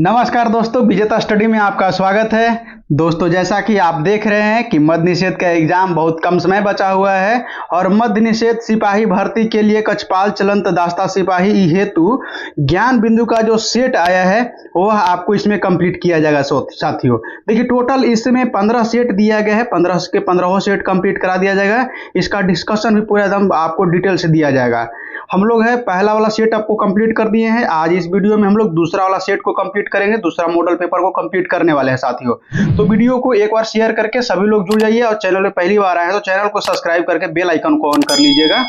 नमस्कार दोस्तों, विजेता स्टडी में आपका स्वागत है। दोस्तों, जैसा कि आप देख रहे हैं कि मद्य निषेध का एग्जाम बहुत कम समय बचा हुआ है और मद्य निषेध सिपाही भर्ती के लिए कक्षपाल चलंत दास्ता सिपाही हेतु ज्ञान बिंदु का जो सेट आया है वह आपको इसमें कंप्लीट किया जाएगा। साथियों, देखिए टोटल इसमें 15 सेट दिया गया है। 15 के 15 सेट कंप्लीट करा दिया जाएगा। इसका डिस्कशन भी पूरा एकदम आपको डिटेल से दिया जाएगा। हम लोग है पहला वाला सेट आपको कंप्लीट कर दिए हैं। आज इस वीडियो में हम लोग दूसरा वाला सेट को कंप्लीट करेंगे, दूसरा मॉडल पेपर को कंप्लीट करने वाले हैं साथियों। तो वीडियो को एक बार शेयर करके सभी लोग जुड़ जाइए और चैनल पे पहली बार आए हैं तो चैनल को सब्सक्राइब करके बेल आइकन को ऑन कर लीजिएगा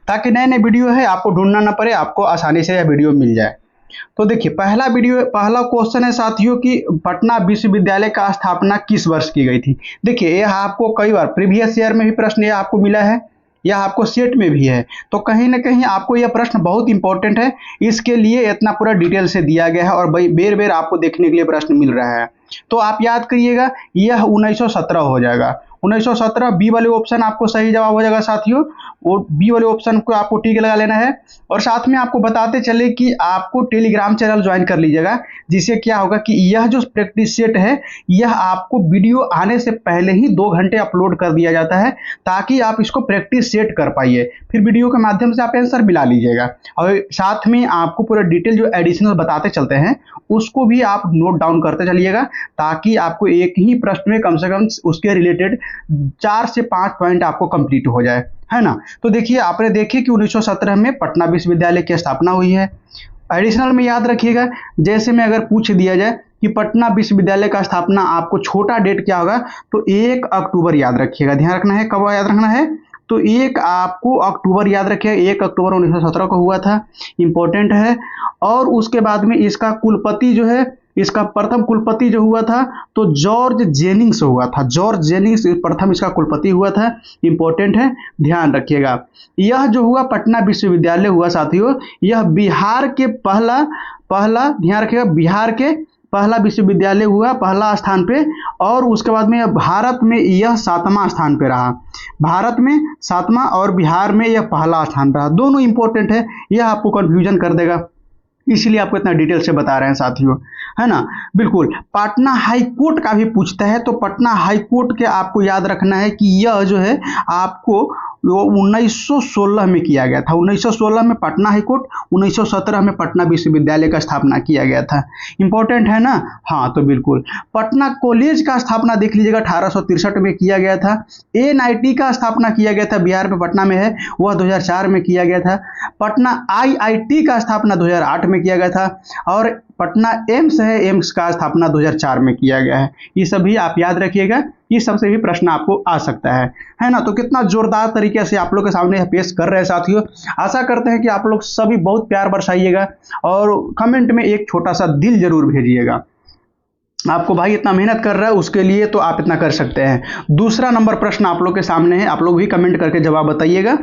ताकि नए नए वीडियो है आपको ढूंढना ना पड़े, आपको आसानी से यह वीडियो मिल जाए। तो देखिए पहला क्वेश्चन है साथियों कि पटना विश्वविद्यालय का स्थापना किस वर्ष की गई थी। देखिए यह आपको कई बार प्रीवियस ईयर में भी प्रश्न यह आपको मिला है, यह आपको सेट में भी है। तो कहीं ना कहीं आपको यह प्रश्न बहुत इंपॉर्टेंट है, इसके लिए इतना पूरा डिटेल से दिया गया है और बेर बेर आपको देखने के लिए प्रश्न मिल रहा है। तो आप याद करिएगा, यह 1917 हो जाएगा। 1917 बी वाले ऑप्शन आपको सही जवाब हो जाएगा साथियों। वो बी वाले ऑप्शन को आपको टिक लगा लेना है। और साथ में आपको बताते चले कि आपको टेलीग्राम चैनल ज्वाइन कर लीजिएगा, जिससे क्या होगा कि यह जो प्रैक्टिस सेट है यह आपको वीडियो आने से पहले ही 2 घंटे अपलोड कर दिया जाता है ताकि आप इसको प्रैक्टिस सेट कर पाइए। फिर वीडियो के माध्यम से आप आंसर मिला लीजिएगा और साथ में आपको पूरा डिटेल जो एडिशनल बताते चलते हैं उसको भी आप नोट डाउन करते चलिएगा ताकि आपको एक ही प्रश्न में कम से कम उसके रिलेटेड 4 से 5 पॉइंट आपको कंप्लीट हो जाए, है ना। तो देखिए आपने देखे कि 1917 में पटना विश्वविद्यालय की स्थापना हुई है। एडिशनल में याद रखिएगा, जैसे में अगर पूछ दिया जाए कि पटना विश्वविद्यालय का स्थापना आपको छोटा डेट क्या होगा तो 1 अक्टूबर याद रखिएगा। ध्यान रखना है, कब याद रखना है तो 1 आपको अक्टूबर याद रखिएगा। 1 अक्टूबर 1917 को हुआ था, इंपॉर्टेंट है। और उसके बाद में इसका कुलपति जो है, इसका प्रथम कुलपति जो हुआ था तो जॉर्ज जेनिंग्स हुआ था। जॉर्ज जेनिंग्स प्रथम इसका कुलपति हुआ था, इंपॉर्टेंट है, ध्यान रखिएगा। यह जो हुआ पटना विश्वविद्यालय हुआ साथियों, यह बिहार के पहला ध्यान रखिएगा, बिहार के पहला विश्वविद्यालय हुआ पहला स्थान पे। और उसके बाद में भारत में यह 7वां स्थान पे रहा। भारत में 7वां और बिहार में यह पहला स्थान रहा। दोनों इंपॉर्टेंट है, यह आपको कंफ्यूजन कर देगा, इसलिए आपको इतना डिटेल से बता रहे हैं साथियों, है ना। बिल्कुल, पटना हाई कोर्ट का भी पूछता है तो पटना हाई कोर्ट के आपको याद रखना है कि यह जो है आपको 1916 में किया गया था। 1916 में पटना हाई कोर्ट, 1917 में पटना विश्वविद्यालय का स्थापना किया गया था। इंपॉर्टेंट है ना। हाँ, तो बिल्कुल पटना कॉलेज का स्थापना देख लीजिएगा 1863 में किया गया था। NIT का स्थापना किया गया था, बिहार में पटना में है, वह 2004 में किया गया था। पटना IIT का स्थापना 2008 में किया गया था। और पटना एम्स है, एम्स का स्थापना 2004 में किया गया है। ये सभी आप याद रखिएगा, ये सबसे भी प्रश्न आपको आ सकता है ना। तो कितना जोरदार तरीके से आप लोग के सामने पेश कर रहे हैं साथियों। आशा करते हैं कि आप लोग सभी बहुत प्यार बरसाइएगा और कमेंट में एक छोटा सा दिल जरूर भेजिएगा। आपको भाई इतना मेहनत कर रहा है उसके लिए तो आप इतना कर सकते हैं। दूसरा नंबर प्रश्न आप लोग के सामने है, आप लोग भी कमेंट करके जवाब बताइएगा।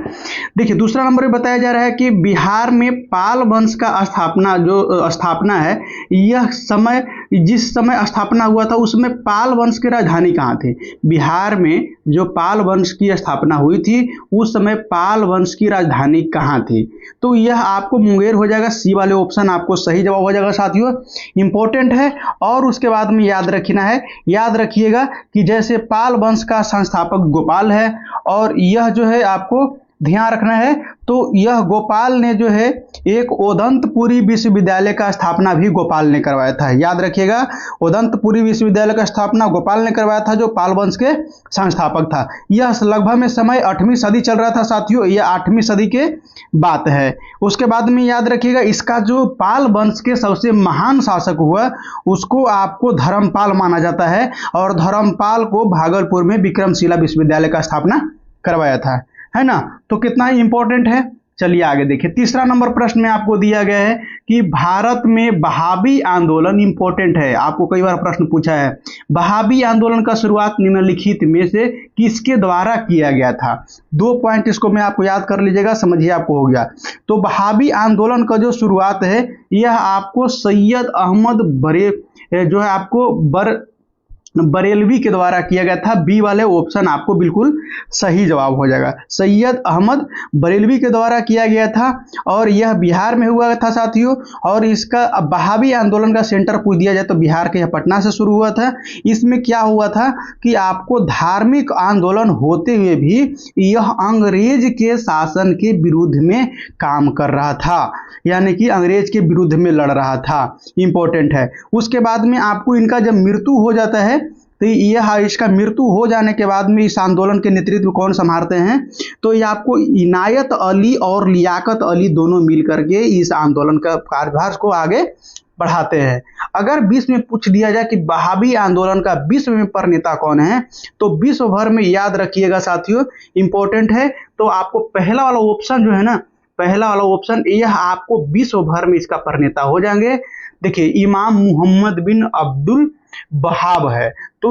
देखिए दूसरा नंबर में बताया जा रहा है कि बिहार में पाल वंश का स्थापना है, यह समय जिस समय स्थापना हुआ था उसमें पाल वंश की राजधानी कहाँ थी। बिहार में जो पाल वंश की स्थापना हुई थी उस समय पाल वंश की राजधानी कहाँ थी, तो यह आपको मुंगेर हो जाएगा। सी वाले ऑप्शन आपको सही जवाब हो जाएगा साथियों, इंपॉर्टेंट है। और उसके बाद में याद रखना है, याद रखिएगा कि जैसे पाल वंश का संस्थापक गोपाल है और यह जो है आपको ध्यान रखना है तो यह गोपाल ने जो है एक उदंतपुरी विश्वविद्यालय का स्थापना भी गोपाल ने करवाया था। याद रखिएगा, उदंतपुरी विश्वविद्यालय का स्थापना गोपाल ने करवाया था जो पाल वंश के संस्थापक था। यह लगभग में समय 8वीं सदी चल रहा था साथियों, यह 8वीं सदी के बात है। उसके बाद में याद रखिएगा इसका जो पाल वंश के सबसे महान शासक हुआ उसको आपको धर्मपाल माना जाता है और धर्मपाल को भागलपुर में विक्रमशिला विश्वविद्यालय का स्थापना करवाया था, है ना। तो कितना ही इंपॉर्टेंट है। चलिए आगे देखिए, तीसरा नंबर प्रश्न में आपको दिया गया है कि भारत में बहावी आंदोलन, इंपॉर्टेंट है, आपको कई बार प्रश्न पूछा है। बहावी आंदोलन का शुरुआत निम्नलिखित में से किसके द्वारा किया गया था। 2 पॉइंट इसको मैं आपको याद कर लीजिएगा, समझिए आपको हो गया। तो बहावी आंदोलन का जो शुरुआत है यह आपको सैयद अहमद बरे जो है आपको बरेलवी के द्वारा किया गया था। बी वाले ऑप्शन आपको बिल्कुल सही जवाब हो जाएगा। सैयद अहमद बरेलवी के द्वारा किया गया था और यह बिहार में हुआ था साथियों। और इसका बहावी आंदोलन का सेंटर पूछ दिया जाए तो बिहार के पटना से शुरू हुआ था। इसमें क्या हुआ था कि आपको धार्मिक आंदोलन होते हुए भी यह अंग्रेज के शासन के विरुद्ध में काम कर रहा था, यानी कि अंग्रेज के विरुद्ध में लड़ रहा था। इंपॉर्टेंट है। उसके बाद में आपको इनका जब मृत्यु हो जाता है तो यह इसका मृत्यु हो जाने के बाद में इस आंदोलन के नेतृत्व कौन संभालते हैं, तो ये आपको इनायत अली और लियाकत अली दोनों मिल करके इस आंदोलन का कार्यभार को आगे बढ़ाते हैं। अगर विश्व में पूछ दिया जाए कि बहावी आंदोलन का विश्व में प्रणेता कौन है, तो विश्व भर में याद रखिएगा साथियों, इंपॉर्टेंट है। तो आपको पहला वाला ऑप्शन जो है ना, पहला वाला ऑप्शन यह आपको विश्व भर में इसका प्रणेता हो जाएंगे। देखिए इमाम मोहम्मद बिन अब्दुल वहाब है। तो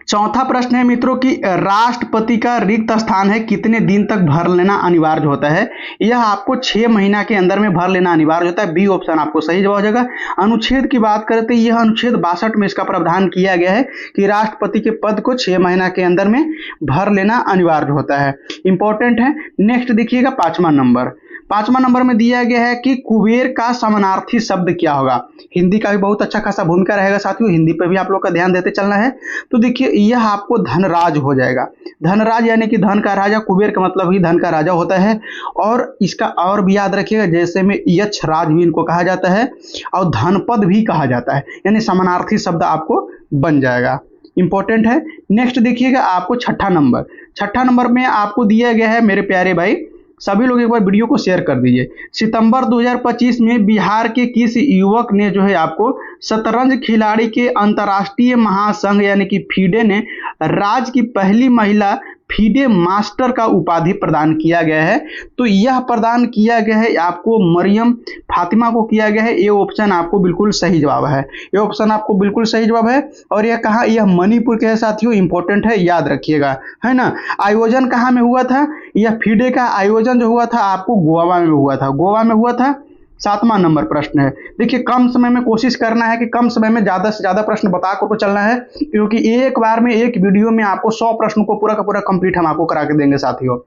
चौथा प्रश्न है मित्रों कि राष्ट्रपति का रिक्त स्थान है कितने दिन तक भर लेना अनिवार्य होता है। यह आपको 6 महीना के अंदर में भर लेना अनिवार्य होता है। बी ऑप्शन आपको सही जवाब हो जाएगा। अनुच्छेद की बात करें तो यह अनुच्छेद 62 में इसका प्रावधान किया गया है कि राष्ट्रपति के पद को 6 महीना के अंदर में भर लेना अनिवार्य होता है। इंपॉर्टेंट है। नेक्स्ट देखिएगा 5वां नंबर। 5वां नंबर में दिया गया है कि कुबेर का समानार्थी शब्द क्या होगा। हिंदी का भी बहुत अच्छा खासा भूमिका रहेगा साथियों, हिंदी पर भी आप लोग का ध्यान देते चलना है। तो देखिए यह आपको धनराज हो जाएगा। धनराज यानी कि धन का राजा, कुबेर का मतलब ही धन का राजा होता है। और इसका और भी याद रखिएगा, जैसे में यक्षराज भी इनको कहा जाता है और धनपद भी कहा जाता है, यानी समानार्थी शब्द आपको बन जाएगा। इंपॉर्टेंट है। नेक्स्ट देखिएगा आपको 6ठा नंबर। 6ठा नंबर में आपको दिया गया है मेरे प्यारे भाई, सभी लोग एक बार वीडियो को शेयर कर दीजिए। सितंबर 2025 में बिहार के किस युवक ने जो है आपको शतरंज खिलाड़ी के अंतर्राष्ट्रीय महासंघ यानी कि फीडे ने राज्य की पहली महिला फीडे मास्टर का उपाधि प्रदान किया गया है। तो यह प्रदान किया गया है आपको मरियम फातिमा को किया गया है। ये ऑप्शन आपको बिल्कुल सही जवाब है। ये ऑप्शन आपको बिल्कुल सही जवाब है। और यह कहाँ, यह मणिपुर के है साथियों। इंपॉर्टेंट है, याद रखिएगा, है ना। आयोजन कहाँ में हुआ था, यह फीडे का आयोजन जो हुआ था आपको गोवा में हुआ था। गोवा में हुआ था। 7वां नंबर प्रश्न है। देखिए कम समय में कोशिश करना है कि कम समय में ज्यादा से ज्यादा प्रश्न बता कर चलना है, क्योंकि एक बार में एक वीडियो में आपको 100 प्रश्न को पूरा का पूरा कंप्लीट हम आपको करा के देंगे साथियों।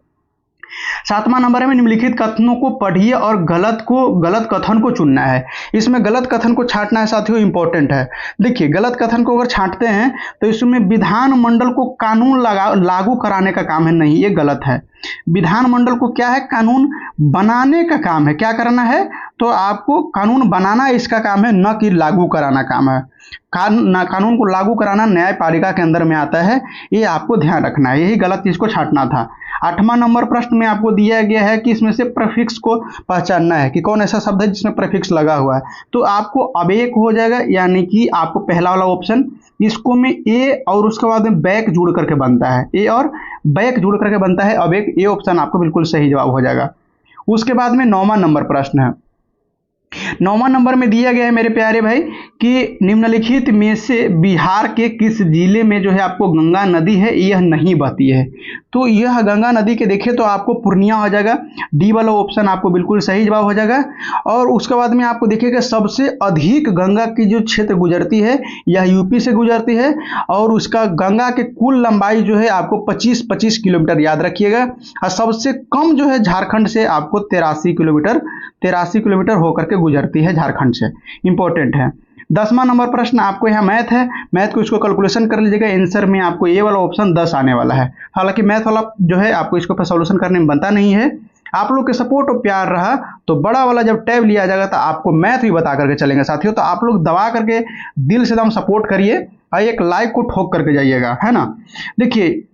7वां नंबर में निम्नलिखित कथनों को पढ़िए और गलत कथन को चुनना है। इसमें गलत कथन को छांटना है साथियों, इंपॉर्टेंट है। देखिए गलत कथन को अगर छांटते हैं तो इसमें विधानमंडल को कानून लागू कराने का काम है, नहीं, ये गलत है। विधानमंडल को क्या है, कानून बनाने का काम है। क्या करना है, तो आपको कानून बनाना इसका काम है, न कि लागू कराना काम है। कानून को लागू कराना न्यायपालिका के अंदर में आता है, ये आपको ध्यान रखना है। यही गलत चीज को छांटना था। 8वां नंबर प्रश्न में आपको दिया गया है कि इसमें से प्रीफिक्स को पहचानना है कि कौन ऐसा शब्द है जिसमें प्रीफिक्स लगा हुआ है। तो आपको अबेक हो जाएगा, यानी कि आपको पहला वाला ऑप्शन, इसको में ए और उसके बाद में बैक जुड़ करके बनता है, ए और बैक जुड़ करके बनता है अबेक। ये ऑप्शन आपको बिल्कुल सही जवाब हो जाएगा। उसके बाद में 9वां नंबर प्रश्न है। 9वां नंबर में दिया गया है मेरे प्यारे भाई कि निम्नलिखित में से बिहार के किस जिले में जो है आपको गंगा नदी है यह नहीं बहती है। तो यह गंगा नदी के देखें तो आपको पूर्णिया हो जाएगा। डी वाला ऑप्शन आपको बिल्कुल सही जवाब हो जाएगा। और उसके बाद में आपको देखिएगा सबसे अधिक गंगा की जो क्षेत्र गुजरती है यह यूपी से गुजरती है। और उसका गंगा के कुल लंबाई जो है आपको 25 किलोमीटर, याद रखिएगा। और सबसे कम जो है झारखंड से आपको 83 किलोमीटर होकर के गुजरती है झारखंड से। इंपॉर्टेंट है। 10वां नंबर प्रश्न आपको यहाँ मैथ है। मैथ को इसको कैलकुलेशन कर लीजिएगा। आंसर में आपको ये वाला ऑप्शन 10 आने वाला है। हालांकि मैथ वाला जो है आपको इसको पर सॉल्यूशन करने में बनता नहीं है। आप लोग के सपोर्ट और प्यार रहा तो बड़ा वाला जब टैब लिया जाएगा तो आपको मैथ भी बता करके चलेंगे साथियों। तो आप लोग दबा करके दिल से एकदम सपोर्ट करिए और एक लाइक को ठोक करके जाइएगा, है ना। देखिए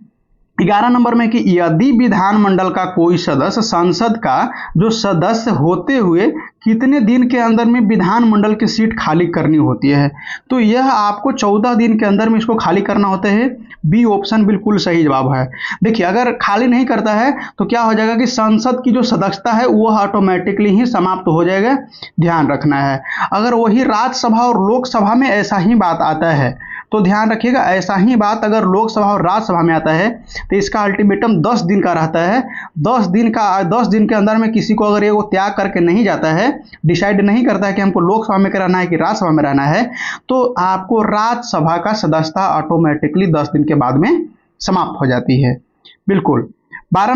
11 नंबर में कि यदि विधानमंडल का कोई सदस्य संसद का जो सदस्य होते हुए कितने दिन के अंदर में विधानमंडल की सीट खाली करनी होती है, तो यह आपको 14 दिन के अंदर में इसको खाली करना होता है। बी ऑप्शन बिल्कुल सही जवाब है। देखिए अगर खाली नहीं करता है तो क्या हो जाएगा कि संसद की जो सदस्यता है वह ऑटोमेटिकली ही समाप्त हो जाएगा। ध्यान रखना है। अगर वही राज्यसभा और लोकसभा में ऐसा ही बात आता है तो ध्यान रखिएगा, ऐसा ही बात अगर लोकसभा और राज्यसभा में आता है तो इसका अल्टीमेटम 10 दिन का रहता है। 10 दिन के अंदर में किसी को अगर ये वो त्याग करके नहीं जाता है, डिसाइड नहीं करता है कि हमको लोकसभा में रहना है कि राज्यसभा में रहना है, तो आपको राज्यसभा का सदस्यता ऑटोमेटिकली 10 दिन के बाद में समाप्त हो जाती है। बिल्कुल। 12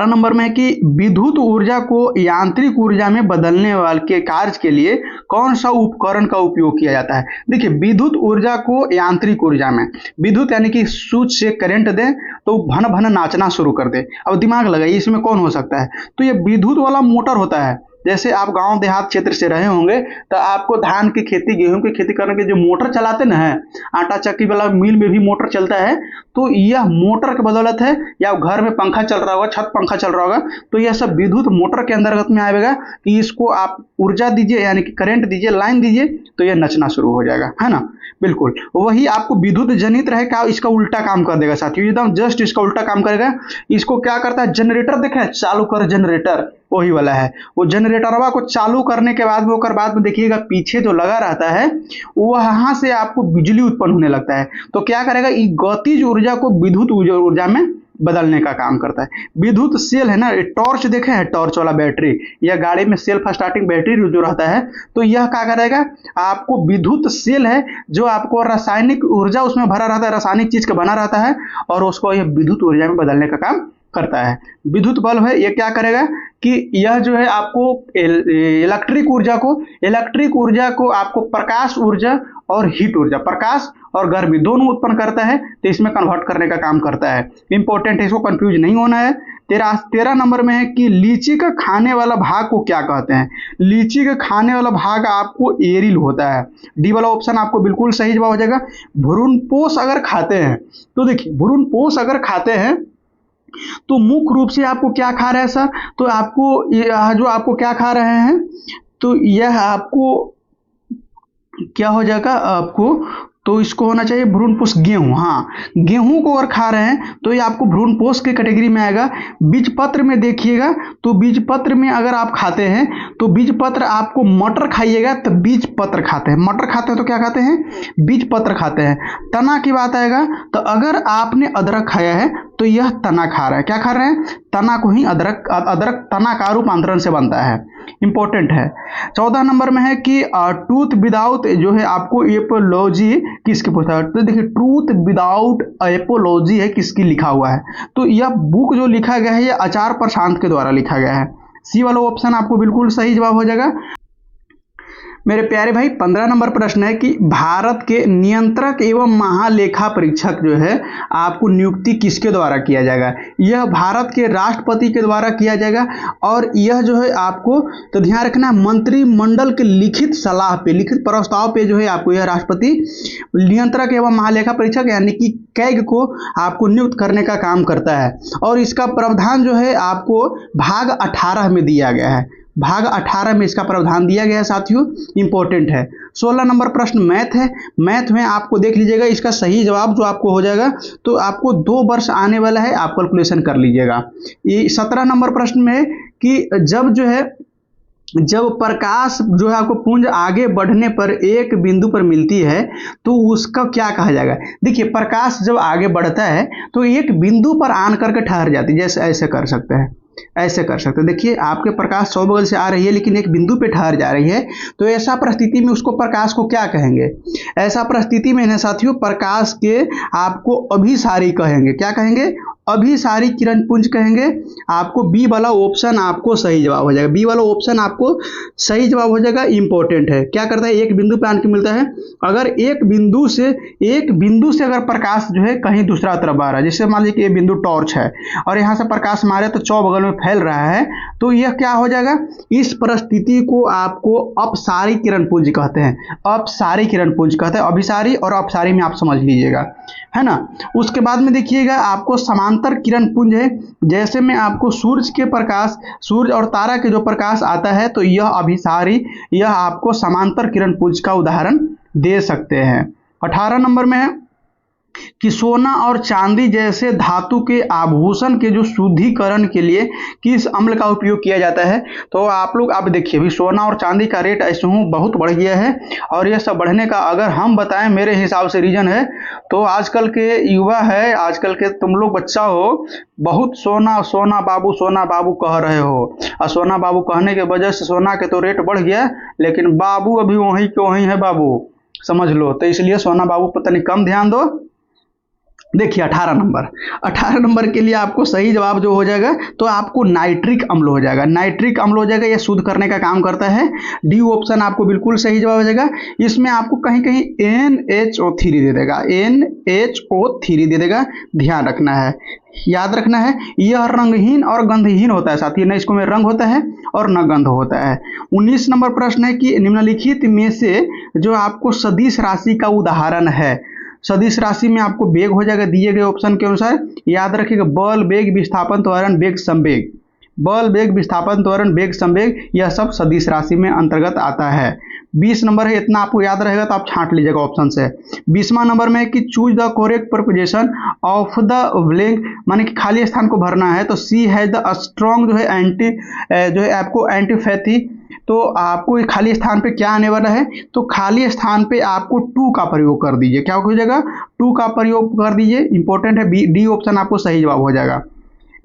नंबर में है कि विद्युत ऊर्जा को यांत्रिक ऊर्जा में बदलने वाले के कार्य के लिए कौन सा उपकरण का उपयोग किया जाता है। देखिए, विद्युत ऊर्जा को यांत्रिक ऊर्जा में, विद्युत यानी कि स्विच से करंट दे तो भन भन नाचना शुरू कर दे। अब दिमाग लगाइए, इसमें कौन हो सकता है, तो ये विद्युत वाला मोटर होता है। जैसे आप गांव देहात क्षेत्र से रहे होंगे तो आपको धान की खेती, गेहूं की खेती करने के जो मोटर चलाते ना है, आटा चक्की वाला मिल में भी मोटर चलता है, तो यह मोटर की बदौलत है। या घर में पंखा चल रहा होगा, छत पंखा चल रहा होगा, तो यह सब विद्युत मोटर के अंतर्गत में आएगा कि इसको आप ऊर्जा दीजिए यानी कि करंट दीजिए, लाइन दीजिए, तो यह नचना शुरू हो जाएगा, है ना। बिल्कुल वही आपको विद्युत जनित रहेगा, इसका उल्टा काम कर देगा साथियों, एकदम जस्ट इसका उल्टा काम करेगा। इसको क्या करता है, जनरेटर देखा है, चालू कर जनरेटर, वही वाला है। वो जनरेटरवा को चालू करने के बाद में देखिएगा पीछे जो लगा रहता है वहां से आपको बिजली उत्पन्न होने लगता है। तो क्या करेगा, ये गतिज ऊर्जा को विद्युत ऊर्जा में बदलने का काम करता है। विद्युत सेल है ना, टॉर्च देखे हैं, टॉर्च वाला बैटरी या गाड़ी में सेल्फ स्टार्टिंग बैटरी जो रहता है, तो यह क्या करेगा, आपको विद्युत सेल है जो आपको रासायनिक ऊर्जा उसमें भरा रहता है, रासायनिक चीज का बना रहता है, और उसको यह विद्युत ऊर्जा में बदलने का काम करता है। विद्युत बल्ब है, ये क्या करेगा कि यह जो है आपको इलेक्ट्रिक ऊर्जा को आपको प्रकाश ऊर्जा और हीट ऊर्जा, प्रकाश और गर्मी दोनों उत्पन्न करता है, तो इसमें कन्वर्ट करने का काम करता है। इंपॉर्टेंट है, इसको कंफ्यूज नहीं होना है। 13 नंबर में है कि लीची का खाने वाला भाग को क्या कहते हैं। लीची का खाने वाला भाग आपको एरिल होता है। डी वाला ऑप्शन आपको बिल्कुल सही जवाब हो जाएगा। भ्रूणपोष अगर खाते हैं, तो देखिए भ्रूणपोष अगर खाते हैं तो मुख्य रूप से आपको क्या खा रहे हैं सर, तो आपको जो आपको क्या खा रहे हैं, तो यह आपको क्या हो जाएगा आपको, तो इसको होना चाहिए भ्रूणपोष गेहूं। हाँ, गेहूं को अगर खा रहे हैं तो ये आपको भ्रूणपोष के कैटेगरी में आएगा। बीजपत्र में देखिएगा, तो बीजपत्र में अगर आप खाते हैं तो बीजपत्र आपको, मटर खाइएगा तो बीजपत्र खाते हैं, मटर खाते हैं तो क्या खाते हैं, बीजपत्र खाते हैं। तना की बात आएगा तो अगर आपने अदरक खाया है तो यह तना खा रहा है, क्या खा रहे हैं, तना को ही अदरक तना का रूपांतरण से बनता है, इंपॉर्टेंट है। 14 नंबर में है कि ट्रूथ विदाउट जो है आपको एपोलॉजी किसके पूछा है, तो देखिए ट्रूथ विदाउट एपोलॉजी है किसकी लिखा हुआ है, तो यह बुक जो लिखा गया है ये आचार्य प्रशांत के द्वारा लिखा गया है। सी वाला ऑप्शन आपको बिल्कुल सही जवाब हो जाएगा। मेरे प्यारे भाई 15 नंबर प्रश्न है कि भारत के नियंत्रक एवं महालेखा परीक्षक जो है आपको नियुक्ति किसके द्वारा किया जाएगा। यह भारत के राष्ट्रपति के द्वारा किया जाएगा, और यह जो है आपको तो ध्यान रखना मंत्रिमंडल के लिखित सलाह पे, लिखित प्रस्ताव पे जो है आपको यह राष्ट्रपति नियंत्रक एवं महालेखा परीक्षक यानी कि कैग को आपको नियुक्त करने का काम करता है। और इसका प्रावधान जो है आपको भाग 18 में दिया गया है, भाग 18 में इसका प्रावधान दिया गया है साथियों, इंपॉर्टेंट है। 16 नंबर प्रश्न मैथ है। मैथ में आपको देख लीजिएगा इसका सही जवाब जो आपको हो जाएगा, तो आपको 2 वर्ष आने वाला है, आप कैलकुलेशन कर लीजिएगा। ये 17 नंबर प्रश्न में है कि जब प्रकाश जो है आपको पुंज आगे बढ़ने पर एक बिंदु पर मिलती है तो उसका क्या कहा जाएगा। देखिए प्रकाश जब आगे बढ़ता है तो एक बिंदु पर आन करके ठहर जाती है, जैसे ऐसे कर सकते हैं, ऐसे कर सकते हैं। देखिए आपके प्रकाश 100 बगल से आ रही है लेकिन एक बिंदु पे ठहर जा रही है, तो ऐसा परिस्थिति में उसको प्रकाश को क्या कहेंगे। ऐसा परिस्थिति में है साथियों प्रकाश के आपको अभिसारी कहेंगे, क्या कहेंगे, अभिसारी किरण पुंज कहेंगे। आपको बी वाला ऑप्शन आपको सही जवाब हो जाएगा, बी वाला ऑप्शन आपको सही जवाब हो जाएगा, इंपॉर्टेंट है। क्या करता है, एक बिंदु पे आन के मिलता है। अगर एक बिंदु से अगर प्रकाश जो है कहीं दूसरा तरफ आ रहा है, जैसे मान लीजिए कि ये बिंदु टॉर्च है और यहाँ से प्रकाश मारे तो 4 बगल में फैल रहा है, तो यह क्या हो जाएगा, इस परिस्थिति को आपको अपसारी किरण पुंज कहते हैं, अपसारी किरण पुंज कहते हैं। अभिसारी और अपसारी में आप समझ लीजिएगा, है ना। उसके बाद में देखिएगा आपको समांतर किरण पुंज है, जैसे में आपको सूर्य और तारा के जो प्रकाश आता है तो यह अभिसारी, यह आपको समांतर किरण पुंज का उदाहरण दे सकते हैं। 18 नंबर में है कि सोना और चांदी जैसे धातु के आभूषण के जो शुद्धिकरण के लिए किस अम्ल का उपयोग किया जाता है। तो आप लोग अब देखिए, अभी सोना और चांदी का रेट ऐसे हूँ बहुत बढ़ गया है, और यह सब बढ़ने का अगर हम बताएं मेरे हिसाब से रीजन है, तो आजकल के युवा है, आजकल के तुम लोग बच्चा हो, बहुत सोना सोना बाबू कह रहे हो, और सोना बाबू कहने के वजह से सोना के तो रेट बढ़ गया, लेकिन बाबू अभी वहीं के वहीं है बाबू, समझ लो। तो इसलिए सोना बाबू पर तनिक कम ध्यान दो। देखिए 18 नंबर के लिए आपको सही जवाब जो हो जाएगा, तो आपको नाइट्रिक अम्ल हो जाएगा। नाइट्रिक अम्ल हो जाएगा, यह शुद्ध करने का काम करता है। डी ऑप्शन आपको बिल्कुल सही जवाब हो जाएगा। इसमें आपको कहीं कहीं NHO3 दे देगा, NHO3 दे देगा, ध्यान रखना है, याद रखना है। यह रंगहीन और गंधहीन होता है साथियों, न इसको में रंग होता है और न गंध होता है। 19 नंबर प्रश्न है कि निम्नलिखित में से जो आपको सदिश राशि का उदाहरण है, सदिश राशि में आपको वेग हो जाएगा दिए गए ऑप्शन के अनुसार। याद रखिएगा, बल, वेग, विस्थापन, त्वरण, वेग, संवेग। बल, वेग, विस्थापन, त्वरण, वेग, संवेग, यह सब सदिश राशि में अंतर्गत आता है। 20 नंबर है, इतना आपको याद रहेगा तो आप छांट लीजिएगा ऑप्शन से। 20वां नंबर में कि choose the correct preposition of the blank, माने कि खाली स्थान को भरना है। तो सी हैज द स्ट्रॉन्ग जो है एंटी जो है आपको एंटीपैथी, तो आपको खाली स्थान पे क्या आने वाला है, तो खाली स्थान पे आपको टू का प्रयोग कर दीजिए। क्या हो जाएगा, टू का प्रयोग कर दीजिए, इंपॉर्टेंट है। डी ऑप्शन आपको सही जवाब हो जाएगा।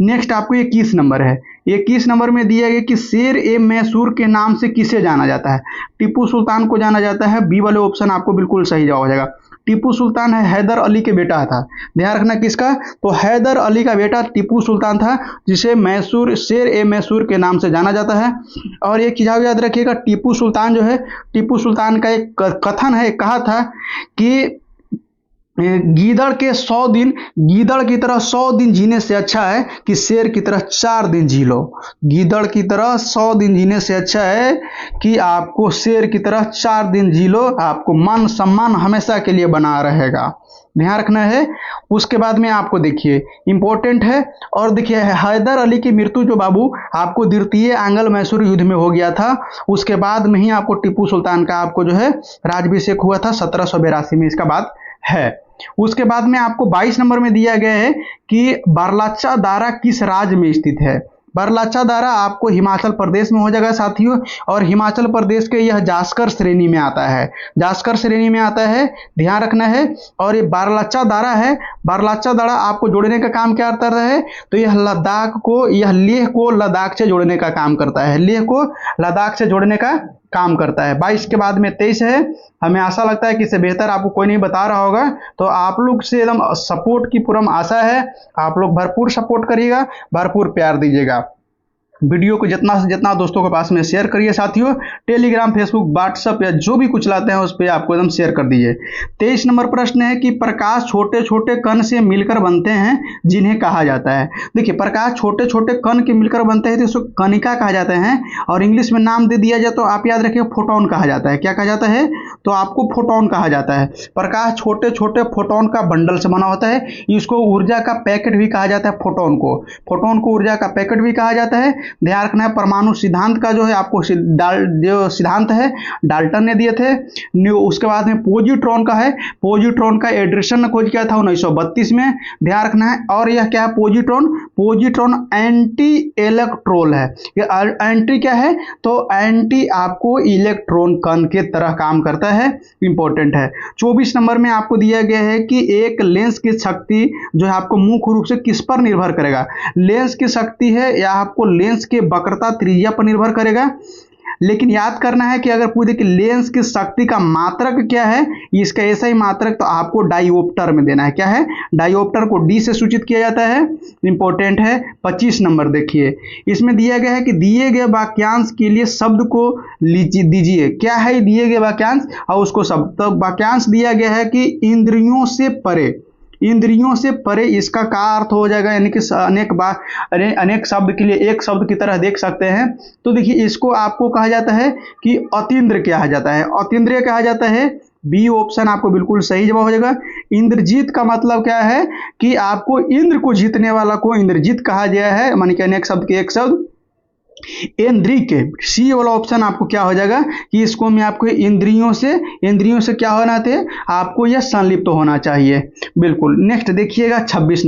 नेक्स्ट आपको 21 नंबर है, 21 नंबर में दिया गया कि शेर ए मैसूर के नाम से किसे जाना जाता है। टीपू सुल्तान को जाना जाता है। बी वाले ऑप्शन आपको बिल्कुल सही जवाब हो जाएगा। टीपू सुल्तान है हैदर अली के बेटा था, ध्यान रखना किसका, तो हैदर अली का बेटा टीपू सुल्तान था, जिसे मैसूर, शेर ए मैसूर के नाम से जाना जाता है। और एक चीज याद रखिएगा, टीपू सुल्तान जो है, टीपू सुल्तान का एक कथन है, कहा था कि गीदड़ के 100 दिन, गीदड़ की तरह 100 दिन जीने से अच्छा है कि शेर की तरह 4 दिन जी लो। गीदड़ की तरह 100 दिन जीने से अच्छा है कि आपको शेर की तरह 4 दिन जी लो, आपको मान सम्मान हमेशा के लिए बना रहेगा, ध्यान रखना है। उसके बाद में आपको देखिए इंपॉर्टेंट है, और देखिए हैदर अली की मृत्यु जो बाबू आपको द्वितीय आंग्ल मैसूर युद्ध में हो गया था, उसके बाद में ही आपको टीपू सुल्तान का आपको जो है राज्याभिषेक हुआ था 1782 में, इसका बात है। उसके बाद में आपको 22 नंबर में दिया गया है कि बारलाचा दारा किस राज्य में स्थित है। बारलाचा दारा आपको हिमाचल प्रदेश में हो जाएगा साथियों, और हिमाचल प्रदेश के यह जास्कर श्रेणी में आता है, जास्कर श्रेणी में आता है, ध्यान रखना है। और ये बारलाचा दारा है, बारलाचा दारा आपको जोड़ने का काम क्या करता है, तो यह लद्दाख को, यह लेह को लद्दाख से जोड़ने का काम करता है, लेह को लद्दाख से जोड़ने का काम करता है। 22 के बाद में 23 है, हमें आशा लगता है कि इससे बेहतर आपको कोई नहीं बता रहा होगा, तो आप लोग से एकदम सपोर्ट की पूर्ण आशा है। आप लोग भरपूर सपोर्ट करिएगा, भरपूर प्यार दीजिएगा। वीडियो को जितना से जितना दोस्तों के पास में शेयर करिए साथियों। टेलीग्राम, फेसबुक, व्हाट्सएप या जो भी कुछ लाते हैं उस पर आपको एकदम शेयर कर दीजिए। 23 नंबर प्रश्न है कि प्रकाश छोटे छोटे कण से मिलकर बनते हैं जिन्हें कहा जाता है। देखिए प्रकाश छोटे छोटे कण के मिलकर बनते हैं तो इसको कणिका कहा जाता है, और इंग्लिश में नाम दे दिया जाए तो आप याद रखिए फोटोन कहा जाता है। क्या कहा जाता है, तो आपको फोटोन कहा जाता है। प्रकाश छोटे छोटे फोटोन का बंडल से बना होता है, इसको ऊर्जा का पैकेट भी कहा जाता है। फोटोन को ऊर्जा का पैकेट भी कहा जाता है। ध्यान रखना है, परमाणु सिद्धांत का जो है आपको जो सिद्धांत है डाल्टन ने दिए थे। उसके बाद में पोजिट्रॉन का है, पोजिट्रॉन का एडर्सन ने खोज किया था 1932 में, ध्यान रखना है। और यह क्या है, पोजिट्रॉन एंटी इलेक्ट्रोन है। ये एंटी क्या है, तो एंटी आपको इलेक्ट्रॉन कण के तरह काम करता है, इंपॉर्टेंट है। 24 नंबर में आपको दिया गया है कि एक लेंस की शक्ति जो है आपको मुख्य रूप से किस पर निर्भर करेगा। लेंस की शक्ति है या आपको लेंस के वक्रता त्रिज्या पर निर्भर करेगा। लेकिन याद करना है कि अगर पूछे कि लेंस की शक्ति का मात्रक क्या है, इसका ऐसा ही मात्रक तो आपको डायोप्टर में देना है। क्या है, डायोप्टर को डी से सूचित किया जाता है, इंपॉर्टेंट है। 25 नंबर देखिए, इसमें दिया गया है कि दिए गए वाक्यांश के लिए शब्द को दीजिए। क्या है दिए गए वाक्यांश, और उसको शब्द, तो वाक्यांश दिया गया है कि इंद्रियों से परे, इंद्रियों से परे, इसका क्या अर्थ हो जाएगा, यानी कि अनेक शब्द के लिए एक शब्द की तरह देख सकते हैं। तो देखिए इसको आपको कहा जाता है कि अतीन्द्र कहा जाता है, अतीन्द्रिय कहा जाता है। बी ऑप्शन आपको बिल्कुल सही जवाब हो जाएगा। इंद्रजीत का मतलब क्या है कि आपको इंद्र को जीतने वाला को इंद्रजीत कहा गया है, मानी कि अनेक शब्द के एक शब्द। इंद्रिय, सी वाला ऑप्शन आपको क्या हो जाएगा कि इसको में आपको इंद्रियों से क्या होना थे, आपको यह संलिप्त तो होना चाहिए। बिल्कुल। नेक्स्ट देखिएगा 26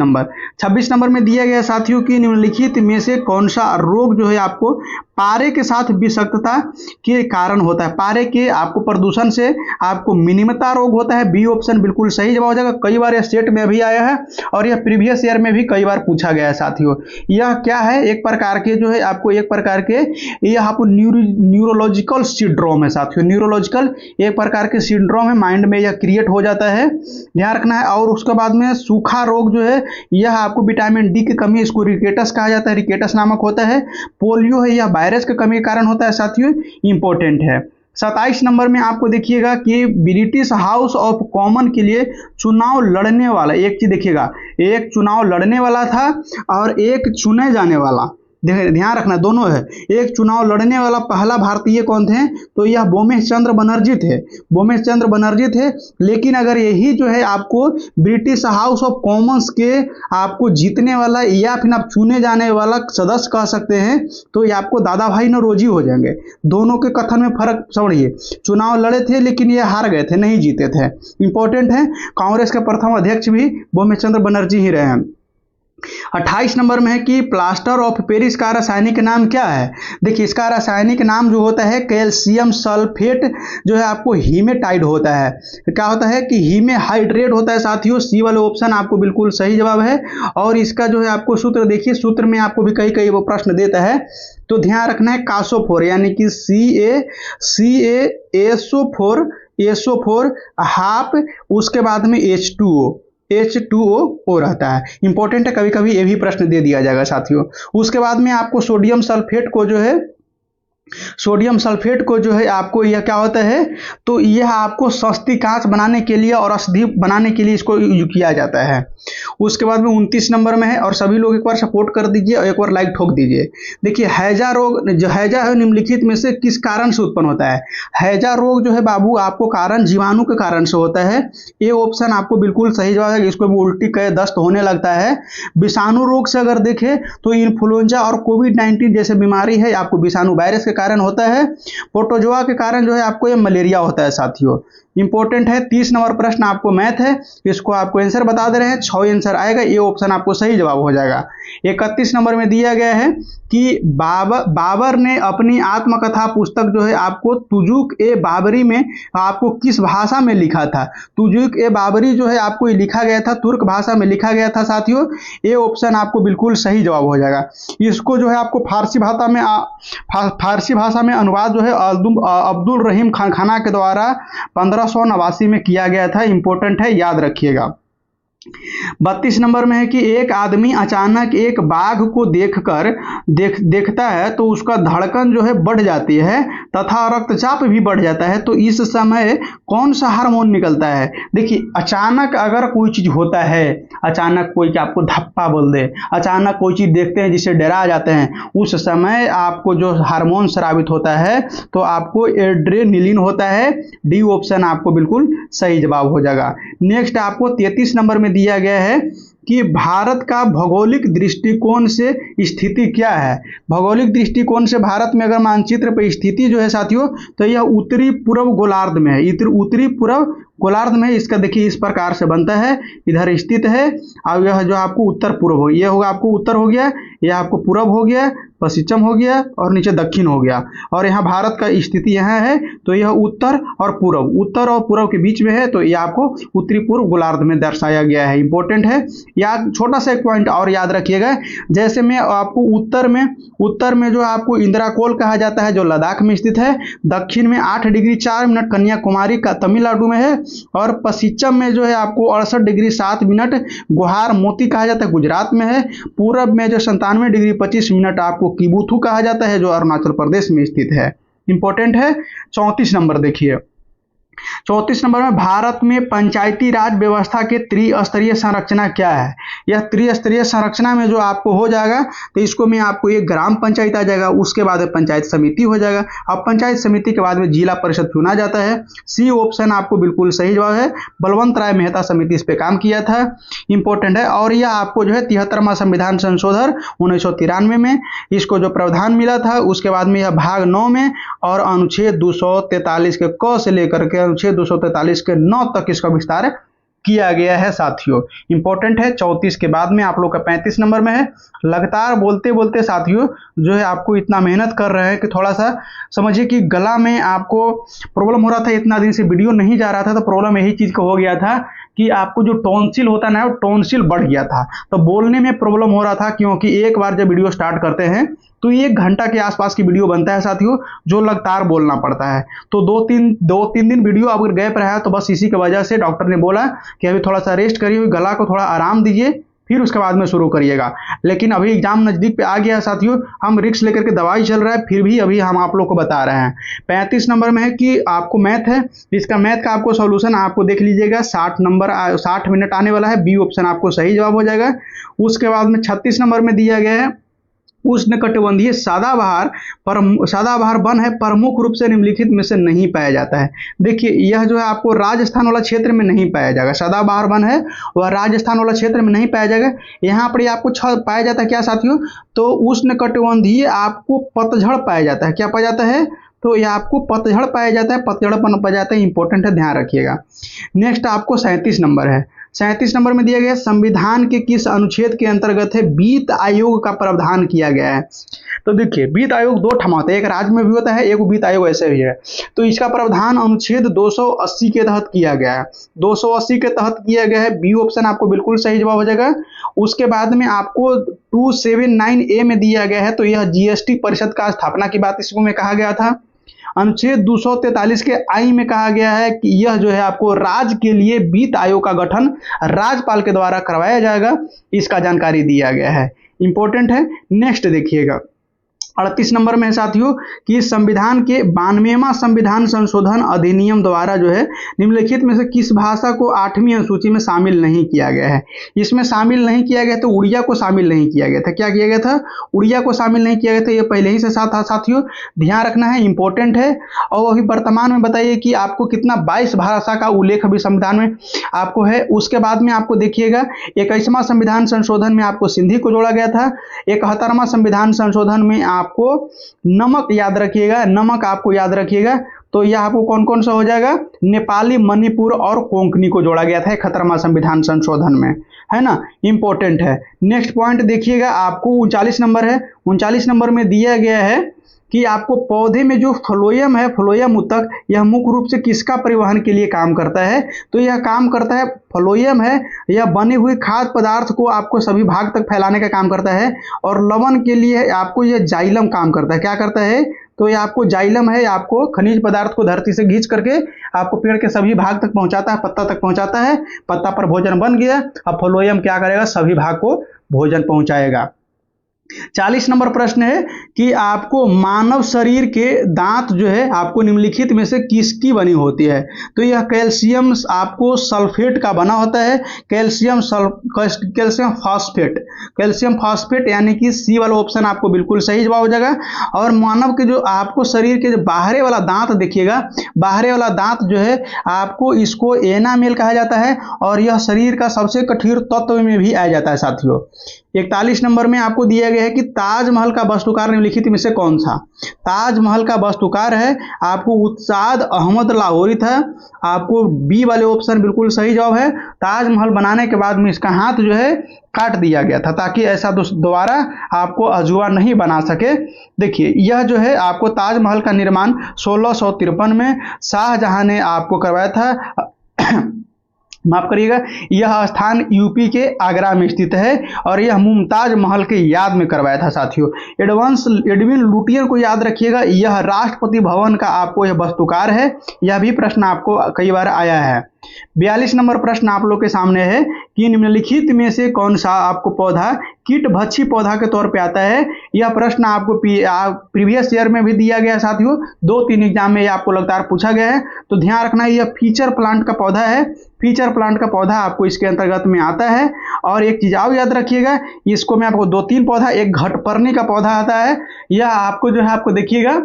नंबर में दिया गया साथियों की निम्नलिखित में से कौन सा रोग जो है आपको पारे के साथ विषाक्तता के कारण होता है। पारे के आपको प्रदूषण से आपको मिनिमता रोग होता है। बी ऑप्शन बिल्कुल सही जवाब हो जाएगा। कई बार यह स्टेट में भी आया है और यह प्रीवियस ईयर में भी कई बार पूछा गया है साथियों। यह क्या है, एक प्रकार के जो है आपको एक प्रकार के यह आपको न्यूरोलॉजिकल सिंड्रोम है साथियों। न्यूरोलॉजिकल एक प्रकार के सिंड्रोम है, माइंड में यह क्रिएट हो जाता है, ध्यान रखना है। और उसके बाद में सूखा रोग जो है यह आपको विटामिन डी की कमी, इसको रिकेटस कहा जाता है, रिकेटस नामक होता है। पोलियो है, यह वायरस की कमी के कारण होता है साथियों, इंपॉर्टेंट है। 27 नंबर में आपको देखिएगा कि ब्रिटिश हाउस ऑफ कॉमन के लिए चुनाव लड़ने वाला, एक चीज देखिएगा, एक चुनाव लड़ने वाला था और एक चुने जाने वाला, ध्यान रखना दोनों है। एक चुनाव लड़ने वाला पहला भारतीय कौन थे, तो यह बोमेश चंद्र बनर्जी थे, बोमेश चंद्र बनर्जी थे। लेकिन अगर यही जो है आपको ब्रिटिश हाउस ऑफ कॉमन्स के आपको जीतने वाला या फिर आप चुने जाने वाला सदस्य कह सकते हैं, तो ये आपको दादा भाई नौरोजी हो जाएंगे। दोनों के कथन में फर्क समझिए, चुनाव लड़े थे लेकिन ये हार गए थे, नहीं जीते थे। इंपॉर्टेंट है। कांग्रेस के प्रथम अध्यक्ष भी बोमेश चंद्र बनर्जी ही रहे हैं। 28 नंबर में है कि प्लास्टर ऑफ पेरिस का रासायनिक नाम क्या है। देखिए इसका रासायनिक नाम जो होता है कैल्शियम सल्फेट जो है आपको हीमेटाइड होता है। क्या होता है कि हीमेहाइड्रेट होता है साथियों। सी वाले ऑप्शन आपको बिल्कुल सही जवाब है। और इसका जो है आपको सूत्र देखिए, सूत्र में आपको भी कई वो प्रश्न देता है, तो ध्यान रखना है कासोफोर यानी कि एसो4 हाफ, उसके बाद में H2O रहता है। इंपॉर्टेंट है, कभी कभी ये भी प्रश्न दे दिया जाएगा साथियों। उसके बाद में आपको सोडियम सल्फेट को जो है आपको यह क्या होता है, तो यह आपको सस्ती कांच बनाने के लिए और औषधि बनाने के लिए इसको किया जाता है। उसके बाद में 29 नंबर में है, और सभी लोग एक बार सपोर्ट कर दीजिए और एक बार लाइक ठोक दीजिए। देखिए हैजा रोग, जो हैजा है निम्नलिखित में से किस कारण से उत्पन्न होता है। हैजा रोग जो है बाबू आपको कारण जीवाणु के कारण से होता है। ये ऑप्शन आपको बिल्कुल सही जवाब है। इसको भी उल्टी कहे दस्त होने लगता है। विषाणु रोग से अगर देखें तो इन्फ्लुएंजा और कोविड-19 जैसे बीमारी है आपको विषाणु वायरस के कारण होता है। प्रोटोजोआ के कारण जो है आपको ये मलेरिया होता है साथियों। इंपॉर्टेंट है। 30 नंबर प्रश्न आपको मैथ है, इसको आपको आंसर बता दे रहे हैं, 6 आंसर आएगा, ये ऑप्शन आपको सही जवाब हो जाएगा। 31 नंबर में दिया गया है कि बाबर ने अपनी आत्मकथा पुस्तक जो है आपको तुजुक ए बाबरी में आपको किस भाषा में लिखा था। तुजुक ए बाबरी जो है आपको लिखा गया था, तुर्क भाषा में लिखा गया था साथियों। ये ऑप्शन आपको बिल्कुल सही जवाब हो जाएगा। इसको जो है आपको फारसी भाषा में अनुवाद जो है अब्दुल रहीम खाना के द्वारा 1589 में किया गया था। इंपॉर्टेंट है, याद रखिएगा। 32 नंबर में है कि एक आदमी अचानक एक बाघ को देखता है तो उसका धड़कन जो है बढ़ जाती है तथा रक्तचाप भी बढ़ जाता है, तो इस समय कौन सा हार्मोन निकलता है। देखिए अचानक अगर कोई चीज होता है, अचानक कोई आपको धप्पा बोल दे, अचानक कोई चीज देखते हैं जिससे डरा जाते हैं, उस समय आपको जो हार्मोन स्रावित होता है तो आपको एड्रेनलिन होता है। डी ऑप्शन आपको बिल्कुल सही जवाब हो जाएगा। नेक्स्ट आपको 33 नंबर में दिया गया है कि भारत का भौगोलिक दृष्टिकोण से स्थिति क्या है। भौगोलिक दृष्टिकोण से भारत में अगर मानचित्र पर स्थिति जो है साथियों, तो यह उत्तरी पूर्व गोलार्ध में है। उत्तरी पूर्व गोलार्ध में इसका देखिए इस प्रकार से बनता है, इधर स्थित है, और यह जो आपको उत्तर पूर्व हो, यह होगा आपको उत्तर हो गया, यह आपको पूर्व हो गया, पश्चिम हो गया और नीचे दक्षिण हो गया। और यहाँ भारत का स्थिति यहाँ है, तो यह उत्तर और पूर्व के बीच में है, तो यह आपको उत्तरी पूर्व गोलार्ध में दर्शाया गया है। इंपॉर्टेंट है। याद छोटा सा एक पॉइंट और याद रखिएगा, जैसे में आपको उत्तर में जो आपको इंदिराकोल कहा जाता है जो लद्दाख में स्थित है, दक्षिण में 8 डिग्री 4 मिनट कन्याकुमारी का तमिलनाडु में है, और पश्चिम में जो है आपको 68 डिग्री 7 मिनट गुहार मोती कहा जाता है गुजरात में है, पूरब में जो 97 डिग्री 25 मिनट आपको किबुथु कहा जाता है जो अरुणाचल प्रदेश में स्थित है। इंपॉर्टेंट है। 34 नंबर देखिए, 34 नंबर में भारत में पंचायती राज व्यवस्था के त्रिस्तरीय संरचना क्या है। यह त्रिस्तरीय संरचना में जो आपको हो जाएगा तो इसको में आपको एक ग्राम पंचायत आ जाएगा, उसके बाद में पंचायत समिति हो जाएगा, अब पंचायत समिति के बाद में जिला परिषद चुना जाता है। सी ऑप्शन आपको बिल्कुल सही जवाब है। बलवंत राय मेहता समिति इस पे काम किया था, इंपॉर्टेंट है। और यह आपको जो है 73वां संविधान संशोधन 1993 में इसको जो प्रावधान मिला था, उसके बाद में यह भाग 9 में और अनुच्छेद 243 के क से लेकर के अनुच्छेद 243 के 9 तक इसका विस्तार किया गया है साथियों, इंपॉर्टेंट है। 34 के बाद में आप लोग का 35 नंबर में है। लगातार बोलते बोलते साथियों जो है आपको इतना मेहनत कर रहे हैं कि थोड़ा सा समझिए कि गला में आपको प्रॉब्लम हो रहा था, इतना दिन से वीडियो नहीं जा रहा था, तो प्रॉब्लम यही चीज का हो गया था कि आपको जो टॉन्सिल होता ना, वो टॉन्सिल बढ़ गया था, तो बोलने में प्रॉब्लम हो रहा था। क्योंकि एक बार जब वीडियो स्टार्ट करते हैं तो 1 घंटा के आसपास की वीडियो बनता है साथियों, जो लगातार बोलना पड़ता है। तो 2-3 दिन वीडियो अगर गैप रहा तो बस इसी की वजह से डॉक्टर ने बोला कि अभी थोड़ा सा रेस्ट करिए, गला को थोड़ा आराम दीजिए, फिर उसके बाद में शुरू करिएगा। लेकिन अभी एग्जाम नजदीक पे आ गया है साथियों, हम रिस्क लेकर के दवाई चल रहा है, फिर भी अभी हम आप लोग को बता रहे हैं। 35 नंबर में है कि आपको मैथ है, इसका मैथ का आपको सॉल्यूशन आपको देख लीजिएगा, 60 मिनट आने वाला है, बी ऑप्शन आपको सही जवाब हो जाएगा। उसके बाद में 36 नंबर में दिया गया है उष्णकटिबंधीय सदाबहार वन है, प्रमुख रूप से निम्नलिखित में से नहीं पाया जाता है। देखिए यह जो है आपको राजस्थान वाला क्षेत्र में नहीं पाया जाएगा, सदाबहार वन है वह राजस्थान वाला क्षेत्र में नहीं पाया जाएगा। यहाँ पर आपको पाया जाता है क्या साथियों, तो उष्णकटिबंधीय आपको पतझड़ पाया जाता है। क्या पाया जाता है, तो यह आपको पतझड़ पाया जाता है, पतझड़पन पाया जाता है, इंपॉर्टेंट है, ध्यान रखिएगा। नेक्स्ट आपको 37 नंबर है। 37 नंबर में दिया गया संविधान के किस अनुच्छेद के अंतर्गत है वित्त आयोग का प्रावधान किया गया है। तो देखिए वित्त आयोग 2 ठमा होता है, एक राज्य में भी होता है, एक वित्त आयोग ऐसे भी है। तो इसका प्रावधान अनुच्छेद 280 के तहत किया गया है, 280 के तहत किया गया है, बी ऑप्शन आपको बिल्कुल सही जवाब हो जाएगा। उसके बाद में आपको 279A में दिया गया है, तो यह जीएसटी परिषद का स्थापना की बात इसमें कहा गया था। अनुच्छेद 243 के आई में कहा गया है कि यह जो है आपको राज्य के लिए वित्त आयोग का गठन राज्यपाल के द्वारा करवाया जाएगा, इसका जानकारी दिया गया है, इंपॉर्टेंट है। नेक्स्ट देखिएगा 38 नंबर में है साथियों कि संविधान के 92वां संविधान संशोधन अधिनियम द्वारा जो है निम्नलिखित में से किस भाषा को 8वीं अनुसूची में शामिल नहीं किया गया है। इसमें शामिल नहीं किया गया तो उड़िया को शामिल नहीं किया गया था। क्या किया गया था, उड़िया को शामिल नहीं किया गया था, ये पहले ही से साथ साथियों ध्यान रखना है, इंपॉर्टेंट है। और अभी वर्तमान में बताइए कि आपको कितना 22 भाषा का उल्लेख अभी संविधान में आपको है। उसके बाद में आपको देखिएगा 21वां संविधान संशोधन में आपको सिंधी को जोड़ा गया था, 71वां संविधान संशोधन में आपको नमक याद रखिएगा, नमक आपको याद रखिएगा, तो यह आपको कौन कौन सा हो जाएगा, नेपाली, मणिपुर और कोंकणी को जोड़ा गया था 71वां संविधान संशोधन में, है ना, इंपॉर्टेंट है। नेक्स्ट पॉइंट देखिएगा आपको 39 नंबर है। 39 नंबर में दिया गया है कि आपको पौधे में जो फ्लोएम है, फ्लोएम उत्तक, यह मुख्य रूप से किसका परिवहन के लिए काम करता है, तो यह काम करता है, फ्लोएम है, यह बने हुए खाद्य पदार्थ को आपको सभी भाग तक फैलाने का काम करता है। और लवण के लिए आपको यह जाइलम काम करता है। क्या करता है, तो ये आपको जाइलम है, आपको खनिज पदार्थ को धरती से खींच करके आपको पेड़ के सभी भाग तक पहुंचाता है, पत्ता तक पहुंचाता है, पत्ता पर भोजन बन गया, अब फ्लोएम क्या करेगा, सभी भाग को भोजन पहुंचाएगा। 40 नंबर प्रश्न है कि आपको मानव शरीर के दांत जो है आपको निम्नलिखित में से किसकी बनी होती है, तो यह कैल्शियम आपको सल्फेट का बना होता है, कैल्शियम फास्फेट यानी कि सी वाला ऑप्शन आपको बिल्कुल सही जवाब हो जाएगा। और मानव के जो आपको शरीर के जो बाहरी वाला दांत देखिएगा, बाहरी वाला दांत जो है आपको इसको एनामेल कहा जाता है और यह शरीर का सबसे कठोर तत्व में भी आ जाता है साथियों। 41 नंबर में आपको दिया गया है कि ताजमहल का वास्तुकार निम्नलिखित में से कौन सा, ताजमहल का वास्तुकार है आपको उत्साद अहमद लाहौरी था, आपको बी वाले ऑप्शन बिल्कुल सही जवाब है। ताजमहल बनाने के बाद में इसका हाथ जो है काट दिया गया था ताकि ऐसा दोबारा आपको अजूबा नहीं बना सके। देखिए यह जो है आपको ताजमहल का निर्माण 1653 में शाहजहां ने आपको करवाया था माफ करिएगा, यह स्थान यूपी के आगरा में स्थित है और यह मुमताज महल के याद में करवाया था साथियों। एडविन लुटियर को याद रखिएगा, यह राष्ट्रपति भवन का आपको यह वास्तुकार है, यह भी प्रश्न आपको कई बार आया है। 42 नंबर प्रश्न आप लोग के सामने है कि निम्नलिखित में से कौन सा आपको पौधा कीटभक्षी पौधा के तौर पे आता है। यह प्रश्न आपको प्रीवियस ईयर में भी दिया गया साथियों, 2-3 एग्जाम में ये आपको लगातार पूछा गया है। तो ध्यान रखना, यह फीचर प्लांट का पौधा है। फीचर प्लांट का पौधा आपको इसके अंतर्गत में आता है। और एक चीज और याद रखिएगा, इसको मैं आपको 2-3 पौधा, एक घटपर्णी का पौधा आता है। यह आपको जो है आपको देखिएगा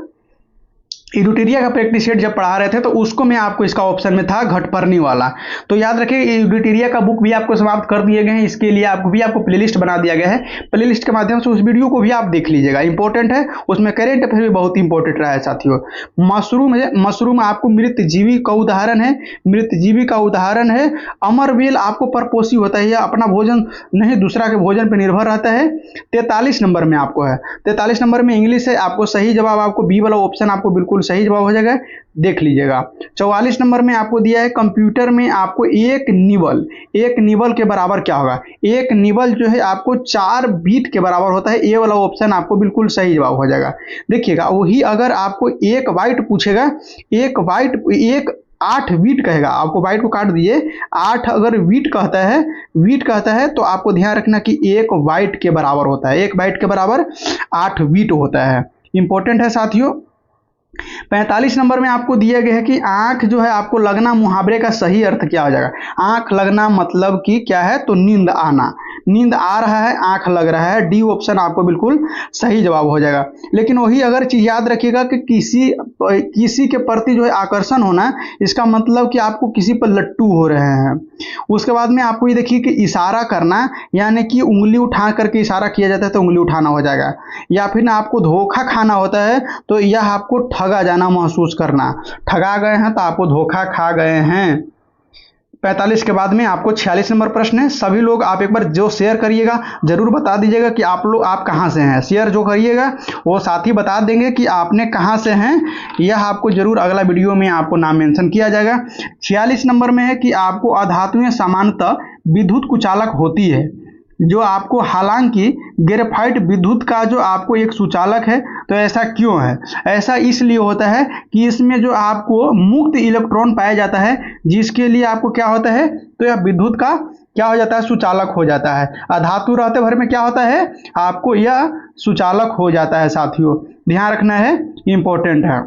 यूडिटेरिया का प्रैक्टिस सेट जब पढ़ा रहे थे तो उसको में आपको इसका ऑप्शन में था घटपर्णी वाला। तो याद रखिए यूडिटेरिया का बुक भी आपको समाप्त कर दिए गए हैं, इसके लिए आपको प्लेलिस्ट बना दिया गया है। प्लेलिस्ट के माध्यम से उस वीडियो को भी आप देख लीजिएगा, इंपॉर्टेंट है। उसमें करेंट अफेयर भी बहुत इंपॉर्टेंट रहा है साथियों। मशरूम है, मशरूम आपको मृतजीवी का उदाहरण है, मृतजीवी का उदाहरण है। अमरवेल आपको परपोषी होता है, यह अपना भोजन नहीं दूसरा के भोजन पर निर्भर रहता है। 43 नंबर में आपको है, 43 नंबर में इंग्लिश है। आपको सही जवाब आपको बी वाला ऑप्शन आपको बिल्कुल सही जवाब हो जाएगा, देख लीजिएगा। 44 नंबर में आपको दिया है कंप्यूटर में आपको एक निबल के बराबर क्या होगा। एक निबल जो है आपको 4 बीट के बराबर होता है। ये वाला ऑप्शन आपको बिल्कुल सही जवाब हो जाएगा। देखिएगा, वही अगर आपको एक बाइट पूछेगा, एक 8 बीट कहेगा, आपको बाइट को काट दिए, 8 अगर बीट कहता है तो आपको ध्यान रखना कि 1 बाइट के बराबर होता है। 1 बाइट के बराबर 8 बीट होता है, इंपॉर्टेंट है साथियों। 45 नंबर में आपको दिया गया है कि आंख जो है आपको लगना मुहावरे का सही अर्थ क्या हो जाएगा। आंख लगना मतलब कि क्या है, तो नींद आना, नींद आ रहा है, आंख लग रहा है। डी ऑप्शन आपको बिल्कुल सही जवाब हो जाएगा। लेकिन वही अगर चीज याद रखिएगा कि किसी के प्रति जो है आकर्षण होना, इसका मतलब कि आपको किसी पर लट्टू हो रहे हैं। उसके बाद में आपको ये देखिए कि इशारा करना, यानी कि उंगली उठा करके इशारा किया जाता है तो उंगली उठाना हो जाएगा। या फिर ना आपको धोखा खाना होता है तो यह आपको ठगा जाना महसूस करना, ठगा गए हैं तो आपको धोखा खा गए हैं। 45 के बाद में आपको 46 नंबर प्रश्न है। सभी लोग आप एक बार जो शेयर करिएगा जरूर बता दीजिएगा कि आप कहाँ से हैं। शेयर जो करिएगा वो साथी बता देंगे कि आपने कहाँ से हैं, यह आपको जरूर अगला वीडियो में आपको नाम मेंशन किया जाएगा। 46 नंबर में है कि आपको अधातुएं सामान्यतः विद्युत कुचालक होती है, जो आपको, हालांकि ग्रेफाइट विद्युत का जो आपको एक सुचालक है। तो ऐसा क्यों है? ऐसा इसलिए होता है कि इसमें जो आपको मुक्त इलेक्ट्रॉन पाया जाता है, जिसके लिए आपको क्या होता है, तो यह विद्युत का क्या हो जाता है, सुचालक हो जाता है। अधातु रहते भर में क्या होता है, आपको यह सुचालक हो जाता है साथियों, ध्यान रखना है, इंपॉर्टेंट है।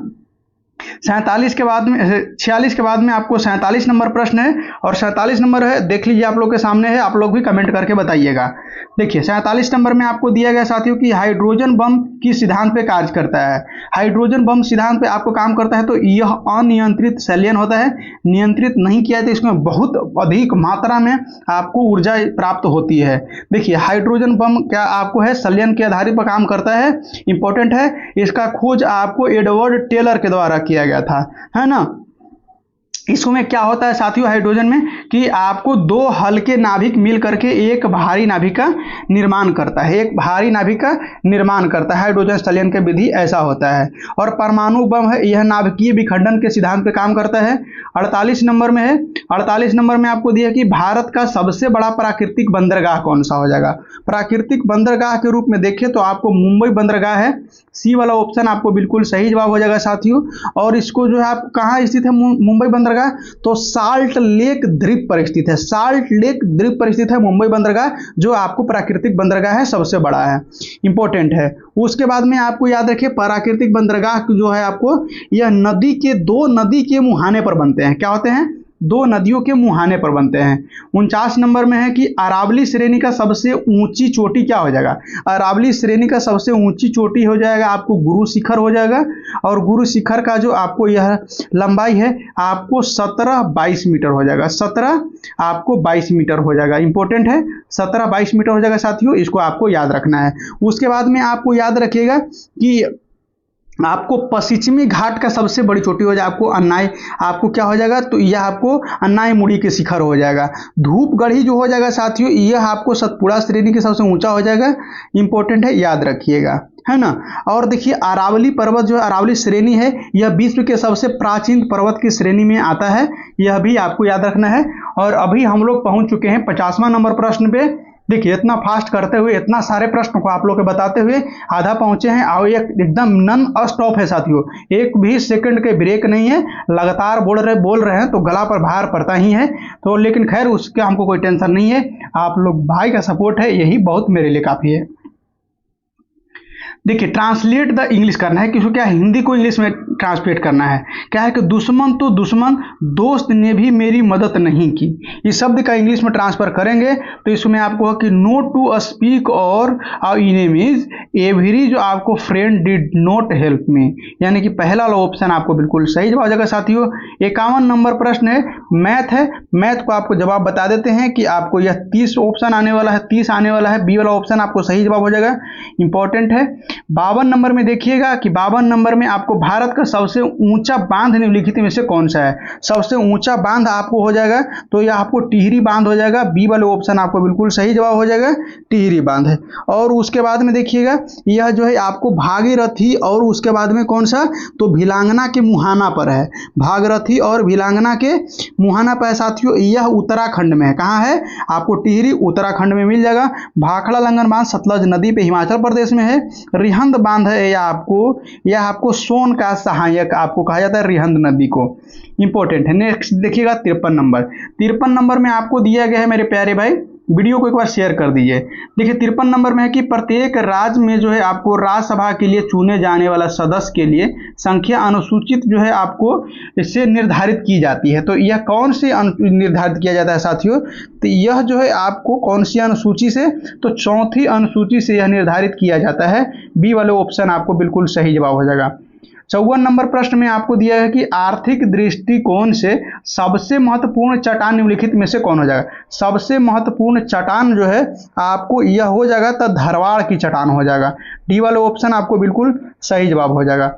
46 के बाद में आपको 47 नंबर प्रश्न है। और 47 नंबर है, देख लीजिए आप लोग के सामने है, आप लोग भी कमेंट करके बताइएगा। देखिए 47 नंबर में आपको दिया गया साथियों कि हाइड्रोजन बम किस सिद्धांत पे कार्य करता है। हाइड्रोजन बम सिद्धांत पे आपको काम करता है तो यह अनियंत्रित संलयन होता है। नियंत्रित नहीं किया तो इसमें बहुत अधिक मात्रा में आपको ऊर्जा प्राप्त होती है। देखिए हाइड्रोजन बम क्या आपको है, संलयन के आधार पर काम करता है, इंपॉर्टेंट है। इसका खोज आपको एडवर्ड टेलर के द्वारा किया गया था, है ना। इसमें क्या होता है साथियों, हाइड्रोजन में कि आपको 2 हल्के नाभिक मिल करके एक भारी नाभिक का निर्माण करता है, एक भारी नाभिक का निर्माण करता है। हाइड्रोजन संलयन की विधि ऐसा होता है। और परमाणु बम है, यह नाभिकीय विखंडन के सिद्धांत पे काम करता है। 48 नंबर में है, 48 नंबर में आपको दिया कि भारत का सबसे बड़ा प्राकृतिक बंदरगाह कौन सा हो जाएगा। प्राकृतिक बंदरगाह के रूप में देखें तो आपको मुंबई बंदरगाह है, सी वाला ऑप्शन आपको बिल्कुल सही जवाब हो जाएगा साथियों। और इसको जो है आप कहाँ स्थित है मुंबई बंदरगाह, तो साल्ट लेक द्वीप पर स्थित है। साल्ट लेक द्वीप पर स्थित है मुंबई बंदरगाह, जो आपको प्राकृतिक बंदरगाह है, सबसे बड़ा है, इंपॉर्टेंट है। उसके बाद में आपको याद रखिए प्राकृतिक बंदरगाह जो है आपको, यह दो नदी के मुहाने पर बनते हैं। क्या होते हैं, 2 नदियों के मुहाने पर बनते हैं। 49 नंबर में है कि अरावली श्रेणी का सबसे ऊंची चोटी क्या हो जाएगा। अरावली श्रेणी का सबसे ऊंची चोटी हो जाएगा आपको गुरु शिखर हो जाएगा। और गुरु शिखर का जो आपको यह लंबाई है आपको 17-22 मीटर हो जाएगा, 17 आपको 22 मीटर हो जाएगा, इंपॉर्टेंट है, 17-22 मीटर हो जाएगा साथियों, इसको आपको याद रखना है। उसके बाद में आपको याद रखिएगा कि आपको पश्चिमी घाट का सबसे बड़ी चोटी हो जाए आपको अन्नाई, आपको क्या हो जाएगा, तो यह आपको अन्नाई मुड़ी के शिखर हो जाएगा। धूपगढ़ी जो हो जाएगा साथियों, यह आपको सतपुड़ा श्रेणी के सबसे ऊंचा हो जाएगा, इंपॉर्टेंट है, याद रखिएगा, है ना। और देखिए अरावली पर्वत जो है, अरावली श्रेणी है, यह विश्व के सबसे प्राचीन पर्वत की श्रेणी में आता है, यह भी आपको याद रखना है। और अभी हम लोग पहुंच चुके हैं 50वां नंबर प्रश्न पे देखिए इतना फास्ट करते हुए, इतना सारे प्रश्न को आप लोग के बताते हुए आधा पहुंचे हैं और ये एकदम नन स्टॉप है साथियों, एक भी सेकंड के ब्रेक नहीं है, लगातार बोल रहे हैं तो गला पर भार पड़ता ही है। तो लेकिन खैर उसका हमको कोई टेंशन नहीं है, आप लोग भाई का सपोर्ट है, यही बहुत मेरे लिए काफ़ी है। देखिए ट्रांसलेट द इंग्लिश करना है, किसी क्या हिंदी को इंग्लिश में ट्रांसलेट करना है। क्या है कि दुश्मन तो दुश्मन, दोस्त ने भी मेरी मदद नहीं की, इस शब्द का इंग्लिश में ट्रांसफर करेंगे तो इसमें आपको है कि नो टू स्पीक और इनेमीज एवरी जो आपको friend did not help me, यानी कि पहला वाला ऑप्शन आपको बिल्कुल सही जवाब हो जाएगा साथियों। 51 नंबर प्रश्न है, मैथ है, मैथ को आपको जवाब बता देते हैं कि आपको यह 30 ऑप्शन आने वाला है, 30 आने वाला है, बी वाला ऑप्शन आपको सही जवाब हो जाएगा, इंपॉर्टेंट है। 52 नंबर में देखिएगा कि 52 नंबर में आपको भारत का सबसे ऊंचा बांध निम्नलिखित में से कौन सा है। सबसे ऊंचा बांध आपको हो जाएगा तो यह आपको टिहरी बांध हो जाएगा, बी वाले ऑप्शन आपको बिल्कुल सही जवाब हो जाएगा, टिहरी बांध है। और उसके बाद में देखिएगा यह जो है आपको भागीरथी, और उसके बाद में कौन सा, तो भिलांगना के मुहाना पर है, भागीरथी और भिलांगना के मुहाना पर है साथियों, यह उत्तराखंड में है। कहाँ है, आपको टिहरी उत्तराखंड में मिल जाएगा। भाखड़ा लंगन बांध सतलज नदी पे हिमाचल प्रदेश में है। रिहंद बांध है यह आपको सोन का सहायक आपको कहा जाता है, रिहंद नदी को, इंपॉर्टेंट है। नेक्स्ट देखिएगा 53 नंबर, 53 नंबर में आपको दिया गया है मेरे प्यारे भाई, वीडियो को एक बार शेयर कर दीजिए। देखिए 53 नंबर में है कि प्रत्येक राज्य में जो है आपको राज्यसभा के लिए चुने जाने वाला सदस्य के लिए संख्या अनुसूचित जो है आपको इससे निर्धारित की जाती है। तो यह कौन से निर्धारित किया जाता है साथियों, तो यह जो है आपको कौन सी अनुसूची से, तो चौथी अनुसूची से यह निर्धारित किया जाता है, बी वाले ऑप्शन आपको बिल्कुल सही जवाब हो जाएगा। 54 नंबर प्रश्न में आपको दिया है कि आर्थिक दृष्टिकोण से सबसे महत्वपूर्ण चट्टान निम्नलिखित में से कौन हो जाएगा। सबसे महत्वपूर्ण चट्टान जो है आपको यह हो जाएगा, तो धारवाड़ की चट्टान हो जाएगा, डी वाला ऑप्शन आपको बिल्कुल सही जवाब हो जाएगा।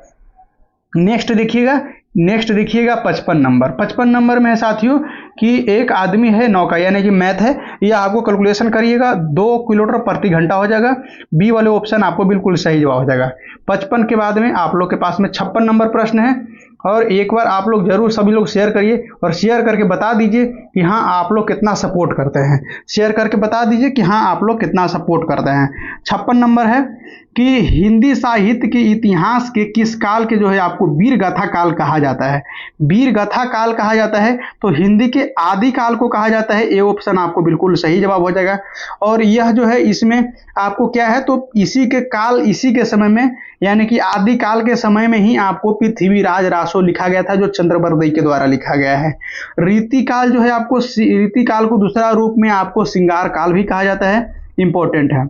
नेक्स्ट देखिएगा 55 नंबर, 55 नंबर में है साथियों कि एक आदमी है नौका, यानी कि मैथ है, यह आपको कैलकुलेशन करिएगा 2 किलोमीटर प्रति घंटा हो जाएगा, बी वाले ऑप्शन आपको बिल्कुल सही जवाब हो जाएगा। 55 के बाद में आप लोग के पास में 56 नंबर प्रश्न है, और एक बार आप लोग जरूर सभी लोग शेयर करिए और शेयर करके बता दीजिए कि हाँ आप लोग कितना सपोर्ट करते हैं, शेयर करके बता दीजिए कि हाँ आप लोग कितना सपोर्ट करते हैं। 56 नंबर है कि हिंदी साहित्य के इतिहास के किस काल के जो है आपको वीर गाथा काल कहा जाता है। वीर गाथा काल कहा जाता है तो हिंदी के आदि काल को कहा जाता है, ए ऑप्शन आपको बिल्कुल सही जवाब हो जाएगा। और यह जो है इसमें आपको क्या है, तो इसी के समय में, यानी कि आदि काल के समय में ही आपको पृथ्वीराज रासो लिखा गया था, जो चंद्रबरदई के द्वारा लिखा गया है। रीति काल जो है आपको, रीति काल को दूसरा रूप में आपको श्रृंगार काल भी कहा जाता है, इंपॉर्टेंट है।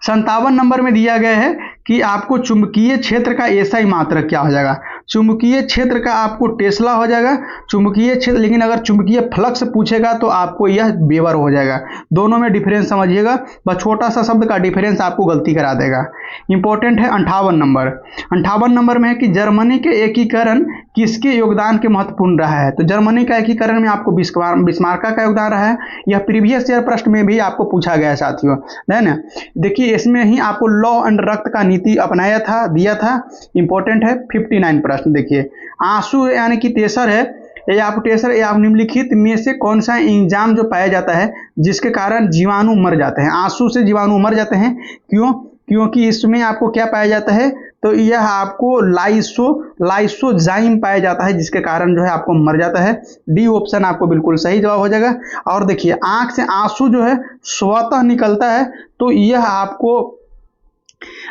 57 नंबर में दिया गया है कि आपको चुंबकीय क्षेत्र का एसआई मात्रक क्या हो जाएगा। चुंबकीय क्षेत्र का आपको टेस्ला हो जाएगा चुंबकीय क्षेत्र, लेकिन अगर चुंबकीय फ्लक्स पूछेगा तो आपको यह वेबर हो जाएगा। दोनों में डिफरेंस समझिएगा, बस छोटा सा शब्द का डिफरेंस आपको गलती करा देगा। इंपॉर्टेंट है 58 नंबर में है कि जर्मनी के एकीकरण किसके योगदान के महत्वपूर्ण रहा है। तो जर्मनी का एकीकरण में आपको बिस्मार्का का योगदान रहा है, यह प्रीवियस ईयर प्रश्न में भी आपको पूछा गया है साथियों, है ना। देखिए इसमें ही आपको लौ एंड रक्त का नीति अपनाया था, दिया था, इंपॉर्टेंट है। 59 प्रश्न देखिए, आंसू यानी कि तेसर है, या आप निम्नलिखित में से कौन सा एंजाइम जो पाया जाता है जिसके कारण जीवाणु मर जाते हैं। आंसू से जीवाणु मर जाते हैं, क्योंकि इसमें आपको क्या पाया जाता है, तो यह आपको लाइसोजाइम पाया जाता है, जिसके कारण जो है आपको मर जाता है, डी ऑप्शन आपको बिल्कुल सही जवाब हो जाएगा। और देखिए आंख से आंसू जो है स्वतः निकलता है, तो यह आपको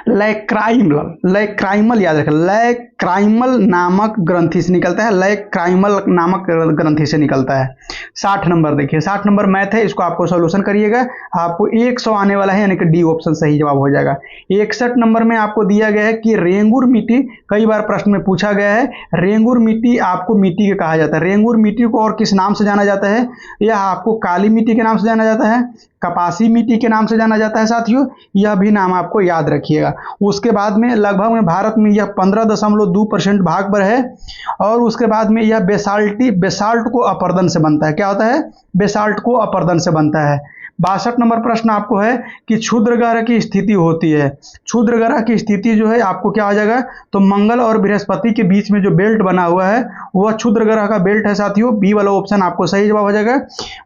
लैक्राइमल याद रखें, लैक्राइमल नामक ग्रंथि से निकलता है, लैक्राइमल नामक ग्रंथि से निकलता है। 60 नंबर देखिए, 60 नंबर मैथ है, इसको आपको सॉल्यूशन करिएगा, आपको 100 आने वाला है, यानी कि डी ऑप्शन सही जवाब हो जाएगा। 61 नंबर में आपको दिया गया है कि रेंगुर मिट्टी, कई बार प्रश्न में पूछा गया है, रेंगुर मिट्टी आपको मिट्टी के कहा जाता है। रेंगुर मिट्टी को और किस नाम से जाना जाता है, यह आपको काली मिट्टी के नाम से जाना जाता है, कपासी मिट्टी के नाम से जाना जाता है साथियों, यह भी नाम आपको याद रखिएगा। उसके बाद में लगभग में भारत में यह 15.2% भाग पर है, और उसके बाद में यह बेसाल्ट को अपर्दन से बनता है। क्या होता है, बेसाल्ट को अपर्दन से बनता है। 62 नंबर प्रश्न आपको है कि क्षुद्र ग्रह की स्थिति होती है। क्षुद्र ग्रह की स्थिति जो है आपको क्या हो जाएगा, तो मंगल और बृहस्पति के बीच में जो बेल्ट बना हुआ है वह क्षुद्र ग्रह का बेल्ट है साथियों, बी वाला ऑप्शन आपको सही जवाब हो जाएगा।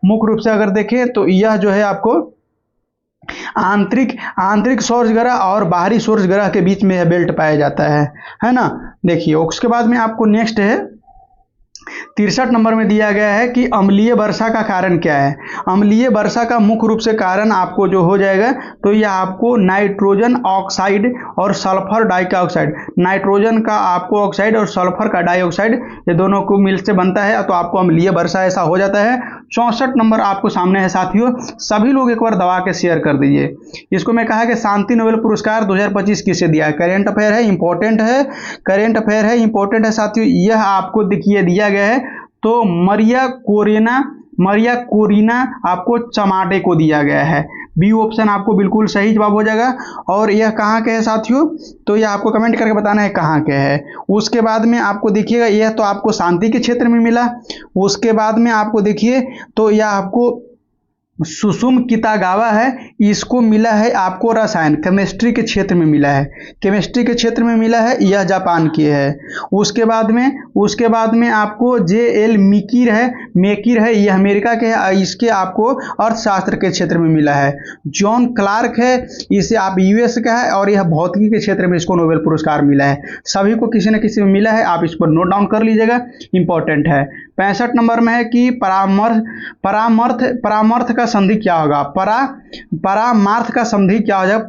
मुख्य रूप से अगर देखें तो यह जो है आपको आंतरिक आंतरिक सूर्य ग्रह और बाहरी सूर्य ग्रह के बीच में यह बेल्ट पाया जाता है ना। देखिए उसके बाद में आपको नेक्स्ट है 63 नंबर में दिया गया है कि अम्लीय वर्षा का कारण क्या है। अम्लीय वर्षा का मुख्य रूप से कारण आपको जो हो जाएगा तो यह आपको नाइट्रोजन ऑक्साइड और सल्फर डाइऑक्साइड, नाइट्रोजन का आपको ऑक्साइड और सल्फर का डाइऑक्साइड, ये दोनों को मिल से बनता है तो आपको अम्लीय वर्षा ऐसा हो जाता है। 64 नंबर आपको सामने है साथियों, सभी लोग एक बार दबा के शेयर कर दीजिए। इसको मैं कहा कि शांति नोबेल पुरस्कार 2025 किसे दिया है। करेंट अफेयर है, इंपॉर्टेंट है, करेंट अफेयर है, इंपॉर्टेंट है साथियों। यह आपको देखिए दिया गया है तो मरिया कोरिना आपको चमाटे को दिया गया है। बी ऑप्शन आपको बिल्कुल सही जवाब हो जाएगा। और यह कहाँ के है साथियों, तो यह आपको कमेंट करके बताना है कहाँ के है। उसके बाद में आपको देखिएगा यह तो आपको शांति के क्षेत्र में मिला। उसके बाद में आपको देखिए तो यह आपको सुसुम कितागावा है, इसको मिला है आपको रसायन केमिस्ट्री के क्षेत्र में मिला है, केमिस्ट्री के क्षेत्र में मिला है, यह जापान की है। उसके बाद में आपको JL मेकिर है, यह अमेरिका के है, इसके आपको अर्थशास्त्र के क्षेत्र में मिला है। जॉन क्लार्क है, इसे आप US का है और यह भौतिकी के क्षेत्र में इसको नोबेल पुरस्कार मिला है। सभी को किसी न किसी में मिला है, आप इस पर नोट डाउन कर लीजिएगा, इंपॉर्टेंट है। 65 नंबर में है कि परामर्थ का संधि क्या होगा। परामार्थ का संधि क्या हो जाएगा,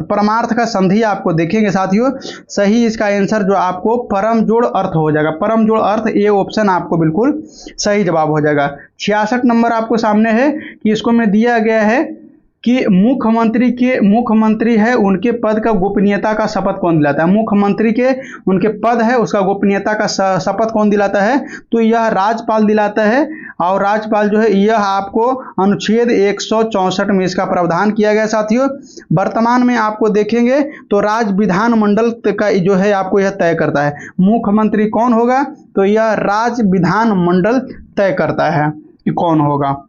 परमार्थ का संधि आपको देखेंगे साथियों। सही इसका आंसर जो आपको परम जोड़ अर्थ हो जाएगा, परम जोड़ अर्थ, ये ऑप्शन आपको बिल्कुल सही जवाब हो जाएगा। 66 नंबर आपको सामने है कि इसको में दिया गया है कि मुख्यमंत्री है उनके पद का गोपनीयता का शपथ कौन दिलाता है। मुख्यमंत्री के उनके पद है उसका गोपनीयता का शपथ कौन दिलाता है, तो यह राज्यपाल दिलाता है। और राज्यपाल जो है यह आपको अनुच्छेद 164 में इसका प्रावधान किया गया साथियों। वर्तमान में आपको देखेंगे तो राज्य विधानमंडल का जो है आपको यह तय करता है मुख्यमंत्री कौन होगा, तो यह राज्य विधानमंडल तय करता है कि कौन होगा।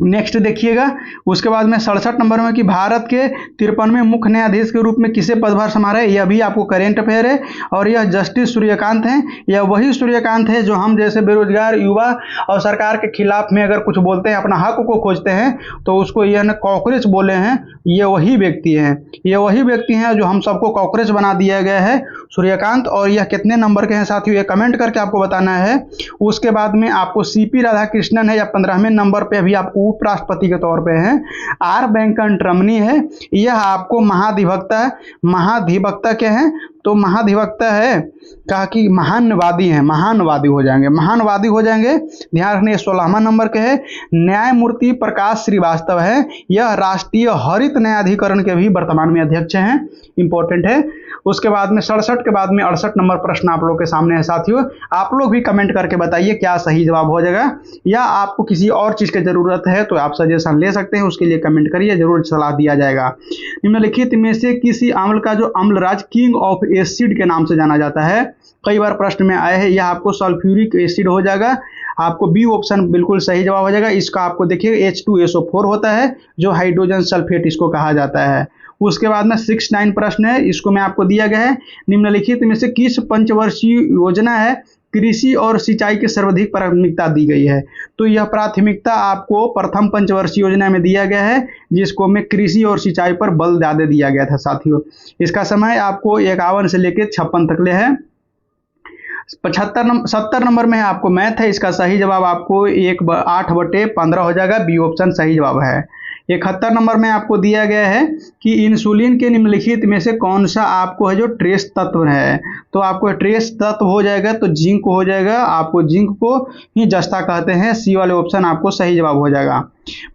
नेक्स्ट देखिएगा उसके बाद में 67 नंबर में कि भारत के 53वें मुख्य न्यायाधीश के रूप में किसे पदभार संभाला है। यह भी आपको करेंट अफेयर है और यह जस्टिस सूर्यकांत हैं। यह वही सूर्यकांत है जो हम जैसे बेरोजगार युवा और सरकार के खिलाफ में अगर कुछ बोलते हैं, अपना हक को खोजते हैं तो उसको यह न कॉकरोच बोले हैं, ये वही व्यक्ति हैं, ये वही व्यक्ति हैं जो हम सबको कॉकरोच बना दिया गया है, सूर्यकांत। और यह कितने नंबर के हैं साथियों, ये कमेंट करके आपको बताना है। उसके बाद में आपको CP राधाकृष्णन है, या 15वें नंबर पे अभी आपको उपराष्ट्रपति के तौर पे हैं। R वेंकटरमणी है, यह आपको महाधिवक्ता क्या है, तो महाधिवक्ता है, कहा कि महानवादी है, महानवादी हो जाएंगे। ध्यान रखने 16वां नंबर के है। न्यायमूर्ति प्रकाश श्रीवास्तव है, यह राष्ट्रीय हरित न्यायाधिकरण के भी वर्तमान में अध्यक्ष हैं, इंपॉर्टेंट है। उसके बाद में 67 के बाद में 68 नंबर प्रश्न आप लोग के सामने है साथियों। आप लोग भी कमेंट करके बताइए क्या सही जवाब हो जाएगा, या आपको किसी और चीज की जरूरत है तो आप सजेशन ले सकते हैं, उसके लिए कमेंट करिए, जरूर सलाह दिया जाएगा। निम्नलिखित में से किसी अम्ल का जो अम्लराज किंग ऑफ एसिड के नाम से जाना जाता है, कई बार प्रश्न में आए हैं, यह आपको सल्फ्यूरिक एसिड हो जाएगा। आपको बी ऑप्शन बिल्कुल सही जवाब हो जाएगा। इसका आपको देखिए H2SO4 होता है जो हाइड्रोजन सल्फेट इसको कहा जाता है। उसके बाद में 69 प्रश्न है, इसको में आपको दिया गया है निम्नलिखित में से किस पंचवर्षीय योजना है कृषि और सिंचाई की सर्वाधिक प्राथमिकता दी गई है। तो यह प्राथमिकता आपको प्रथम पंचवर्षीय योजना में दिया गया है, जिसको में कृषि और सिंचाई पर बल ज्यादा दिया गया था साथियों। इसका समय आपको 51 से लेकर 56 तक ले है। 70 नंबर में है आपको मैथ है, इसका सही जवाब आपको 8/15 हो जाएगा, बी ऑप्शन सही जवाब है। 71 नंबर में आपको दिया गया है कि इंसुलिन के निम्नलिखित में से कौन सा आपको है जो ट्रेस तत्व है, तो आपको ट्रेस तत्व हो जाएगा तो जिंक हो जाएगा, आपको जिंक को ही जस्ता कहते हैं, सी वाले ऑप्शन आपको सही जवाब हो जाएगा।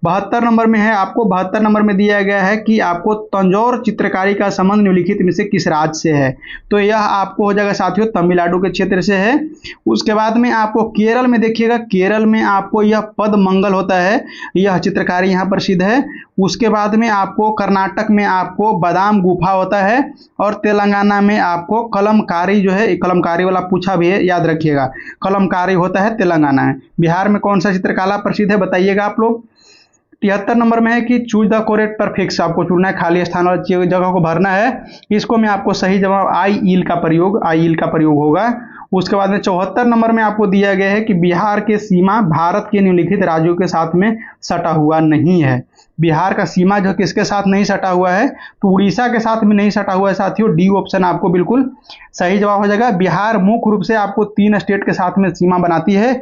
72 नंबर में है आपको 72 नंबर में दिया गया है कि आपको तंजौर चित्रकारी का संबंध निम्नलिखित में से किस राज्य से है, तो यह आपको हो जाएगा साथियों तमिलनाडु के क्षेत्र से है। उसके बाद में आपको केरल में देखिएगा, केरल में आपको यह पद मंगल होता है, यह चित्रकारी यहाँ प्रसिद्ध है। उसके बाद में आपको कर्नाटक में आपको बादाम गुफा होता है, और तेलंगाना में आपको कलमकारी जो है, कलमकारी वाला पूछा भी है, याद रखिएगा कलमकारी होता है तेलंगाना में। बिहार में कौन सा चित्रकला प्रसिद्ध है बताइएगा आप लोग। 73 नंबर में है कि चूज द करेक्ट परफिक्स, आपको चुनना है, खाली स्थान वाली जगह को भरना है। इसको में आपको सही जवाब आई ईल का प्रयोग होगा। उसके बाद में 74 नंबर में आपको दिया गया है कि बिहार के सीमा भारत के निम्नलिखित राज्यों के साथ में सटा हुआ नहीं है। बिहार का सीमा जो किसके साथ नहीं सटा हुआ है, तो उड़ीसा के साथ में नहीं सटा हुआ है साथियों। डी ऑप्शन आपको बिल्कुल सही जवाब हो जाएगा। बिहार मुख्य रूप से आपको 3 स्टेट के साथ में सीमा बनाती है।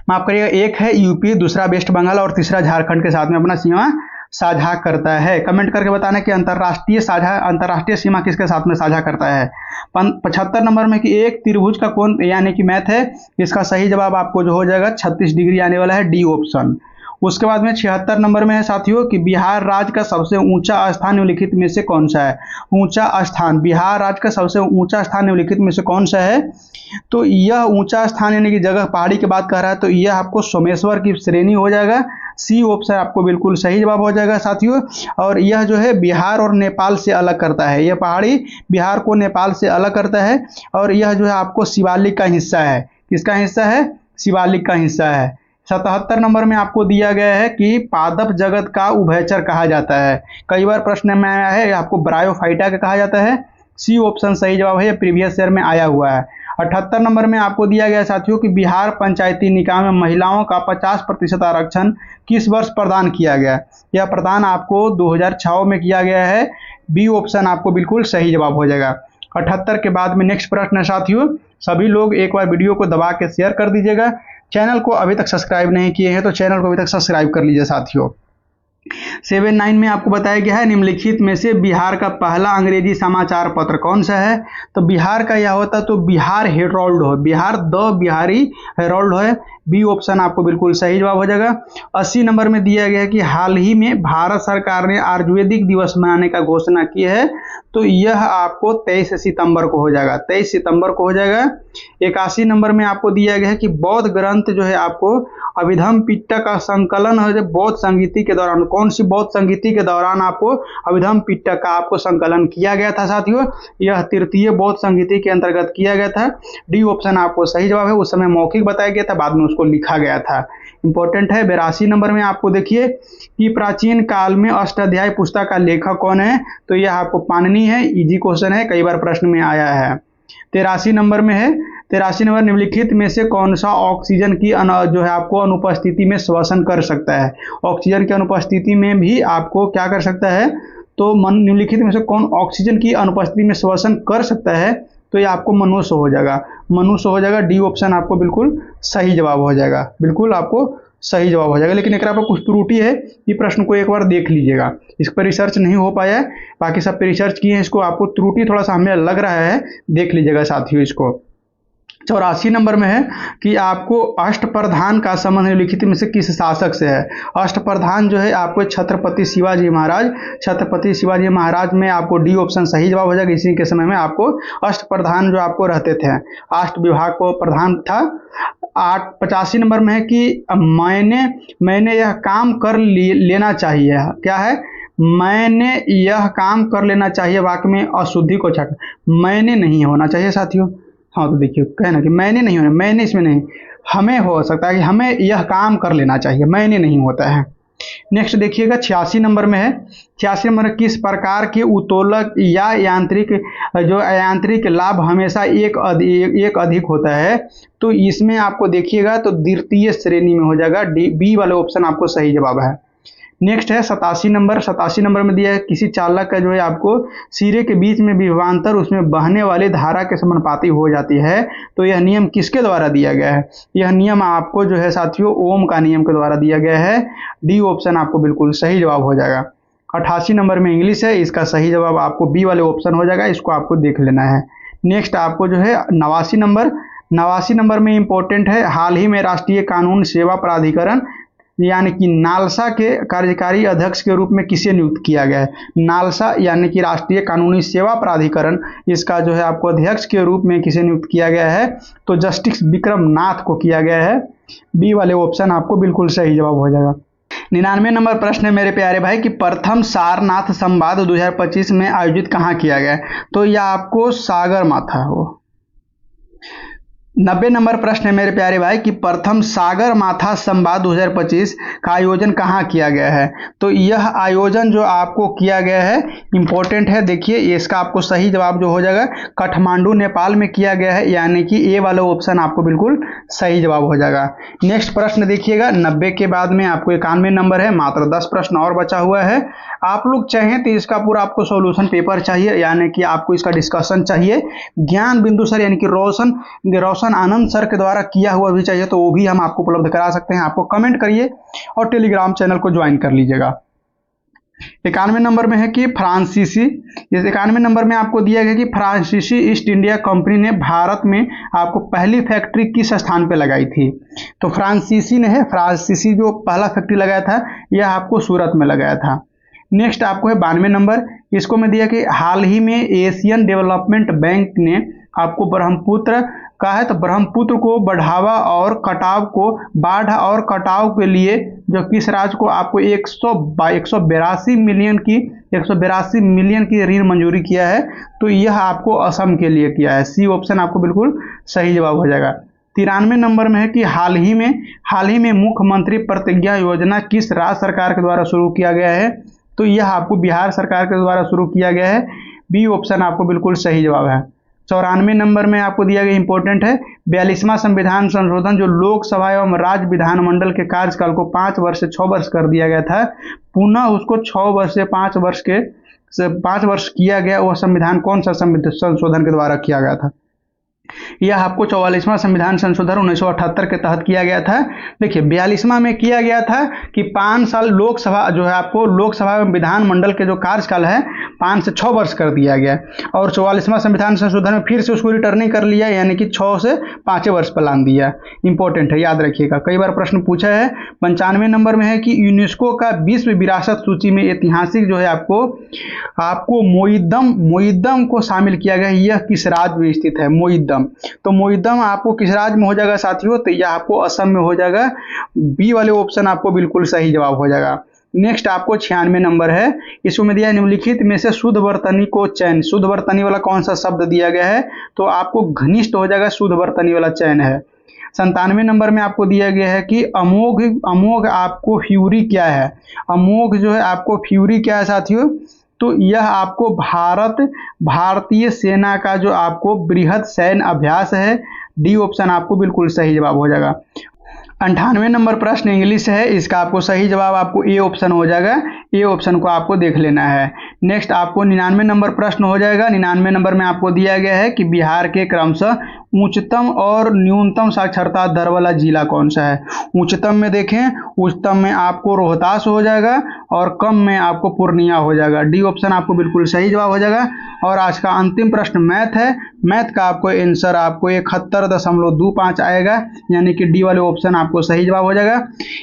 माफ करिएगा, एक है यूपी, दूसरा वेस्ट बंगाल और तीसरा झारखंड के साथ में अपना सीमा साझा करता है। कमेंट करके बताना कि अंतरराष्ट्रीय सीमा किसके साथ में साझा करता है। 75 नंबर में कि एक त्रिभुज का कोण यानी कि मैथ है, इसका सही जवाब आपको जो हो जाएगा 36 डिग्री आने वाला है, डी ऑप्शन। उसके बाद में 76 नंबर में है साथियों कि बिहार राज्य का सबसे ऊंचा स्थान निम्नलिखित में से कौन सा है। ऊंचा स्थान, बिहार राज्य का सबसे ऊंचा स्थान निम्नलिखित में से कौन सा है, तो यह ऊंचा स्थान यानी कि जगह पहाड़ी की बात कर रहा है, तो यह आपको सोमेश्वर की श्रेणी हो जाएगा। सी ऑप्शन आपको बिल्कुल सही जवाब हो जाएगा साथियों। और यह जो है बिहार और नेपाल से अलग करता है, यह पहाड़ी बिहार को नेपाल से अलग करता है। और यह जो है आपको शिवालिक का हिस्सा है। किसका हिस्सा है, शिवालिक का हिस्सा है। 77 नंबर में आपको दिया गया है कि पादप जगत का उभयचर कहा जाता है। कई बार प्रश्न में आया है, आपको ब्रायोफाइटा का कहा जाता है। सी ऑप्शन सही जवाब है, प्रीवियस ईयर में आया हुआ है। 78 नंबर में आपको दिया गया साथियों कि बिहार पंचायती निकाय में महिलाओं का 50% आरक्षण किस वर्ष प्रदान किया गया। यह प्रदान आपको 2006 में किया गया है। बी ऑप्शन आपको बिल्कुल सही जवाब हो जाएगा। 78 के बाद में नेक्स्ट प्रश्न है साथियों। सभी लोग एक बार वीडियो को दबा के शेयर कर दीजिएगा। चैनल को अभी तक सब्सक्राइब नहीं किए हैं तो चैनल को अभी तक सब्सक्राइब कर लीजिए साथियों। 79 में आपको बताया गया है निम्नलिखित में से बिहार का पहला अंग्रेजी समाचार पत्र कौन सा है। तो बिहार का यह होता तो बिहार हेरोल्ड हो, बिहार द बिहारी हेरोल्ड है। बी ऑप्शन आपको बिल्कुल सही जवाब हो जाएगा। 80 नंबर में दिया गया है कि हाल ही में भारत सरकार ने आयुर्वेदिक दिवस मनाने का घोषणा की है, तो यह आपको 23 सितंबर को हो जाएगा, 23 सितंबर को हो जाएगा। 81 नंबर में आपको दिया गया है कि बौद्ध ग्रंथ जो है आपको अभिधम पिटक का संकलन है बौद्ध संगीति के दौरान। कौन सी बौद्ध संगीति के दौरान आपको अभिधम पिटक का आपको संकलन किया गया था साथियों। यह तृतीय बौद्ध संगीति के अंतर्गत किया गया था। डी ऑप्शन आपको सही जवाब है। उस समय मौखिक बताया गया था, बाद में उसको लिखा गया था। इंपॉर्टेंट है। 82 नंबर में आपको देखिए कि प्राचीन काल में अष्टाध्यायी पुस्तक का लेखक कौन है, तो यह आपको पाणिनि है। इजी क्वेश्चन है, कई बार प्रश्न में आया है। 83 नंबर में है, 83 नंबर निम्नलिखित में से कौन सा ऑक्सीजन की जो है आपको अनुपस्थिति में श्वसन कर सकता है। ऑक्सीजन की अनुपस्थिति में भी आपको क्या कर सकता है, तो निम्नलिखित में से कौन ऑक्सीजन की अनुपस्थिति में श्वसन कर सकता है, तो ये आपको मनुष्य हो जाएगा, मनुष्य हो जाएगा। डी ऑप्शन आपको बिल्कुल सही जवाब हो जाएगा, बिल्कुल आपको सही जवाब हो जाएगा। लेकिन एक पर कुछ त्रुटि है, ये प्रश्न को एक बार देख लीजिएगा। इस पर रिसर्च नहीं हो पाया है, बाकी सब पे रिसर्च किए हैं। इसको आपको त्रुटि थोड़ा सा हमें लग रहा है, देख लीजिएगा साथियों इसको। 84 नंबर में है कि आपको अष्टप्रधान का संबंध निम्नलिखित में से किस शासक से है। अष्टप्रधान जो है आपको छत्रपति शिवाजी महाराज, छत्रपति शिवाजी महाराज में आपको डी ऑप्शन सही जवाब हो जाएगा। इसी के समय में आपको अष्टप्रधान जो आपको रहते थे, अष्ट विभाग को प्रधान था। 85 नंबर में है कि मैंने यह काम कर लेना चाहिए। क्या है, मैंने यह काम कर लेना चाहिए, वाक्य में अशुद्धि को छट, मैंने नहीं होना चाहिए साथियों। हाँ तो देखिए कहना कि मैंने नहीं होना, मैंने इसमें नहीं, हमें हो सकता है कि हमें यह काम कर लेना चाहिए, मैंने नहीं होता है। नेक्स्ट देखिएगा 86 नंबर में है। 86 नंबर किस प्रकार के उत्तोलक या यांत्रिक लाभ हमेशा एक अधिक होता है, तो इसमें आपको देखिएगा तो द्वितीय श्रेणी में हो जाएगा। बी वाले ऑप्शन आपको सही जवाब है। नेक्स्ट है 87 नंबर। 87 नंबर में दिया है किसी चालक का जो है आपको सिरे के बीच में विभवांतर उसमें बहने वाली धारा के समानुपाती हो जाती है, तो यह नियम किसके द्वारा दिया गया है। यह नियम आपको जो है साथियों ओम का नियम के द्वारा दिया गया है। डी ऑप्शन आपको बिल्कुल सही जवाब हो जाएगा। 88 नंबर में इंग्लिश है, इसका सही जवाब आपको बी वाले ऑप्शन हो जाएगा, इसको आपको देख लेना है। नेक्स्ट आपको जो है 89 नंबर में इंपॉर्टेंट है, हाल ही में राष्ट्रीय कानून सेवा प्राधिकरण यानी कि नालसा के कार्यकारी अध्यक्ष के रूप में किसे नियुक्त किया गया है। नालसा यानी कि राष्ट्रीय कानूनी सेवा प्राधिकरण, इसका जो है आपको अध्यक्ष के रूप में किसे नियुक्त किया गया है, तो जस्टिस विक्रम नाथ को किया गया है। बी वाले ऑप्शन आपको बिल्कुल सही जवाब हो जाएगा। 99 नंबर प्रश्न है मेरे प्यारे भाई कि प्रथम सारनाथ संवाद 2025 में आयोजित कहाँ किया गया है, तो यह आपको सागर माथा हो। 90 नंबर प्रश्न है मेरे प्यारे भाई कि प्रथम सागर माथा संवाद 2025 का आयोजन कहाँ किया गया है। तो यह आयोजन जो आपको किया गया है इंपॉर्टेंट है। देखिए इसका आपको सही जवाब जो हो जाएगा काठमांडू नेपाल में किया गया है, यानी कि ए वाला ऑप्शन आपको बिल्कुल सही जवाब हो जाएगा। नेक्स्ट प्रश्न देखिएगा, 90 के बाद में आपको 91 नंबर है, मात्र 10 प्रश्न और बचा हुआ है। आप लोग चाहें तो इसका पूरा आपको सॉल्यूशन पेपर चाहिए, यानी कि आपको इसका डिस्कशन चाहिए, ज्ञान बिंदु सर यानी कि रोशन आनंद सर के द्वारा किया हुआ भी चाहिए तो वो भी हम आपको उपलब्ध करा सकते हैं। आपको कमेंट करिए और टेलीग्राम चैनल को ज्वाइन कर लीजिएगा। 91 नंबर में है कि फ्रांसीसी, इस 91 नंबर में आपको दिया गया कि फ्रांसीसी ईस्ट इंडिया कंपनी ने भारत में आपको पहली फैक्ट्री किस स्थान पे लगाई थी। तो फ्रांसीसी ने है, फ्रांसीसी जो पहला फैक्ट्री लगाया था यह आपको सूरत में लगाया था। नेक्स्ट आपको है 92 नंबर, इसको मैं दिया कि हाल ही में एशियन डेवलपमेंट बैंक ने आपको ब्रह्मपुत्र का है, तो ब्रह्मपुत्र को बढ़ावा और कटाव को बाढ़ और कटाव के लिए जो किस राज्य को आपको 182 मिलियन की ऋण मंजूरी किया है, तो यह आपको असम के लिए किया है। सी ऑप्शन आपको बिल्कुल सही जवाब हो जाएगा। 93 नंबर में है कि हाल ही में मुख्यमंत्री प्रतिज्ञा योजना किस राज्य सरकार के द्वारा शुरू किया गया है। तो यह आपको बिहार सरकार के द्वारा शुरू किया गया है। बी ऑप्शन आपको बिल्कुल सही जवाब है। 94 नंबर में आपको दिया गया इंपॉर्टेंट है 42वां संविधान संशोधन जो लोकसभा एवं राज्य विधानमंडल के कार्यकाल को 5 वर्ष से 6 वर्ष कर दिया गया था, पुनः उसको 6 वर्ष से 5 वर्ष किया गया। वह संविधान कौन सा संशोधन के द्वारा किया गया था। यह आपको 44वां संविधान संशोधन 1978 के तहत किया गया था। देखिए 42वां में किया गया था कि 5 साल लोकसभा जो है आपको लोकसभा एवं विधानमंडल के जो कार्यकाल है 5 से 6 वर्ष कर दिया गया, और 44वां संविधान संशोधन में फिर से उसको रिटर्निंग कर लिया, यानी कि 6 से 5 वर्ष पर लान दिया। इंपॉर्टेंट है, याद रखिएगा, कई बार प्रश्न पूछा है। 95 नंबर में है कि यूनेस्को का विश्व विरासत सूची में ऐतिहासिक जो है आपको मोइद्दम को शामिल किया गया। यह किस राज्य में स्थित है। मोइद्दम, तो मोइद्दम आपको किस राज्य में हो जाएगा साथियों, तो यह आपको असम में हो जाएगा। बी वाले ऑप्शन आपको बिल्कुल सही जवाब हो जाएगा। नेक्स्ट आपको 96 नंबर है, इसमें दिया निम्नलिखित में से शुद्ध वर्तनी को चयन, शुद्ध वर्तनी वाला कौन सा शब्द दिया गया है, तो आपको घनिष्ठ हो जाएगा, शुद्ध वर्तनी वाला चयन है। 97 नंबर में आपको दिया गया है कि अमोघ आपको फ्यूरी क्या है। अमोघ जो है आपको फ्यूरी क्या है साथियों, तो यह आपको भारतीय सेना का जो आपको बृहद सैन्य अभ्यास है। डी ऑप्शन आपको बिल्कुल सही जवाब हो जाएगा। 98 नंबर प्रश्न इंग्लिश है, इसका आपको सही जवाब आपको ए ऑप्शन हो जाएगा। ए ऑप्शन को आपको देख लेना है। नेक्स्ट आपको 99 नंबर प्रश्न हो जाएगा। 99 नंबर में आपको दिया गया है कि बिहार के क्रमशः उच्चतम और न्यूनतम साक्षरता दर वाला जिला कौन सा है। उच्चतम में देखें, उच्चतम में आपको रोहतास हो जाएगा और कम में आपको पूर्णिया हो जाएगा। डी ऑप्शन आपको बिल्कुल सही जवाब हो जाएगा। और आज का अंतिम प्रश्न मैथ है। मैथ का आपको आंसर आपको 71.25 आएगा, यानी कि डी वाले ऑप्शन आपको सही जवाब हो जाएगा।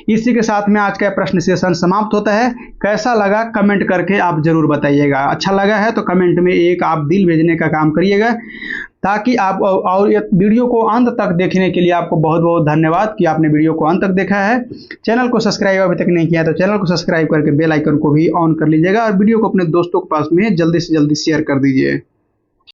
इसी के साथ में आज का प्रश्न सेशन समाप्त होता है। कैसा लगा कमेंट करके आप जरूर बताइएगा। अच्छा लगा है तो कमेंट में एक आप दिल भेजने का काम करिएगा, ताकि आप और वीडियो को अंत तक देखने के लिए आपको बहुत बहुत धन्यवाद कि आपने वीडियो को अंत तक देखा है। चैनल को सब्सक्राइब अभी तक नहीं किया तो चैनल को सब्सक्राइब करके बेल आइकन को भी ऑन कर लीजिएगा और वीडियो को अपने दोस्तों के पास में जल्दी से जल्दी शेयर कर दीजिए।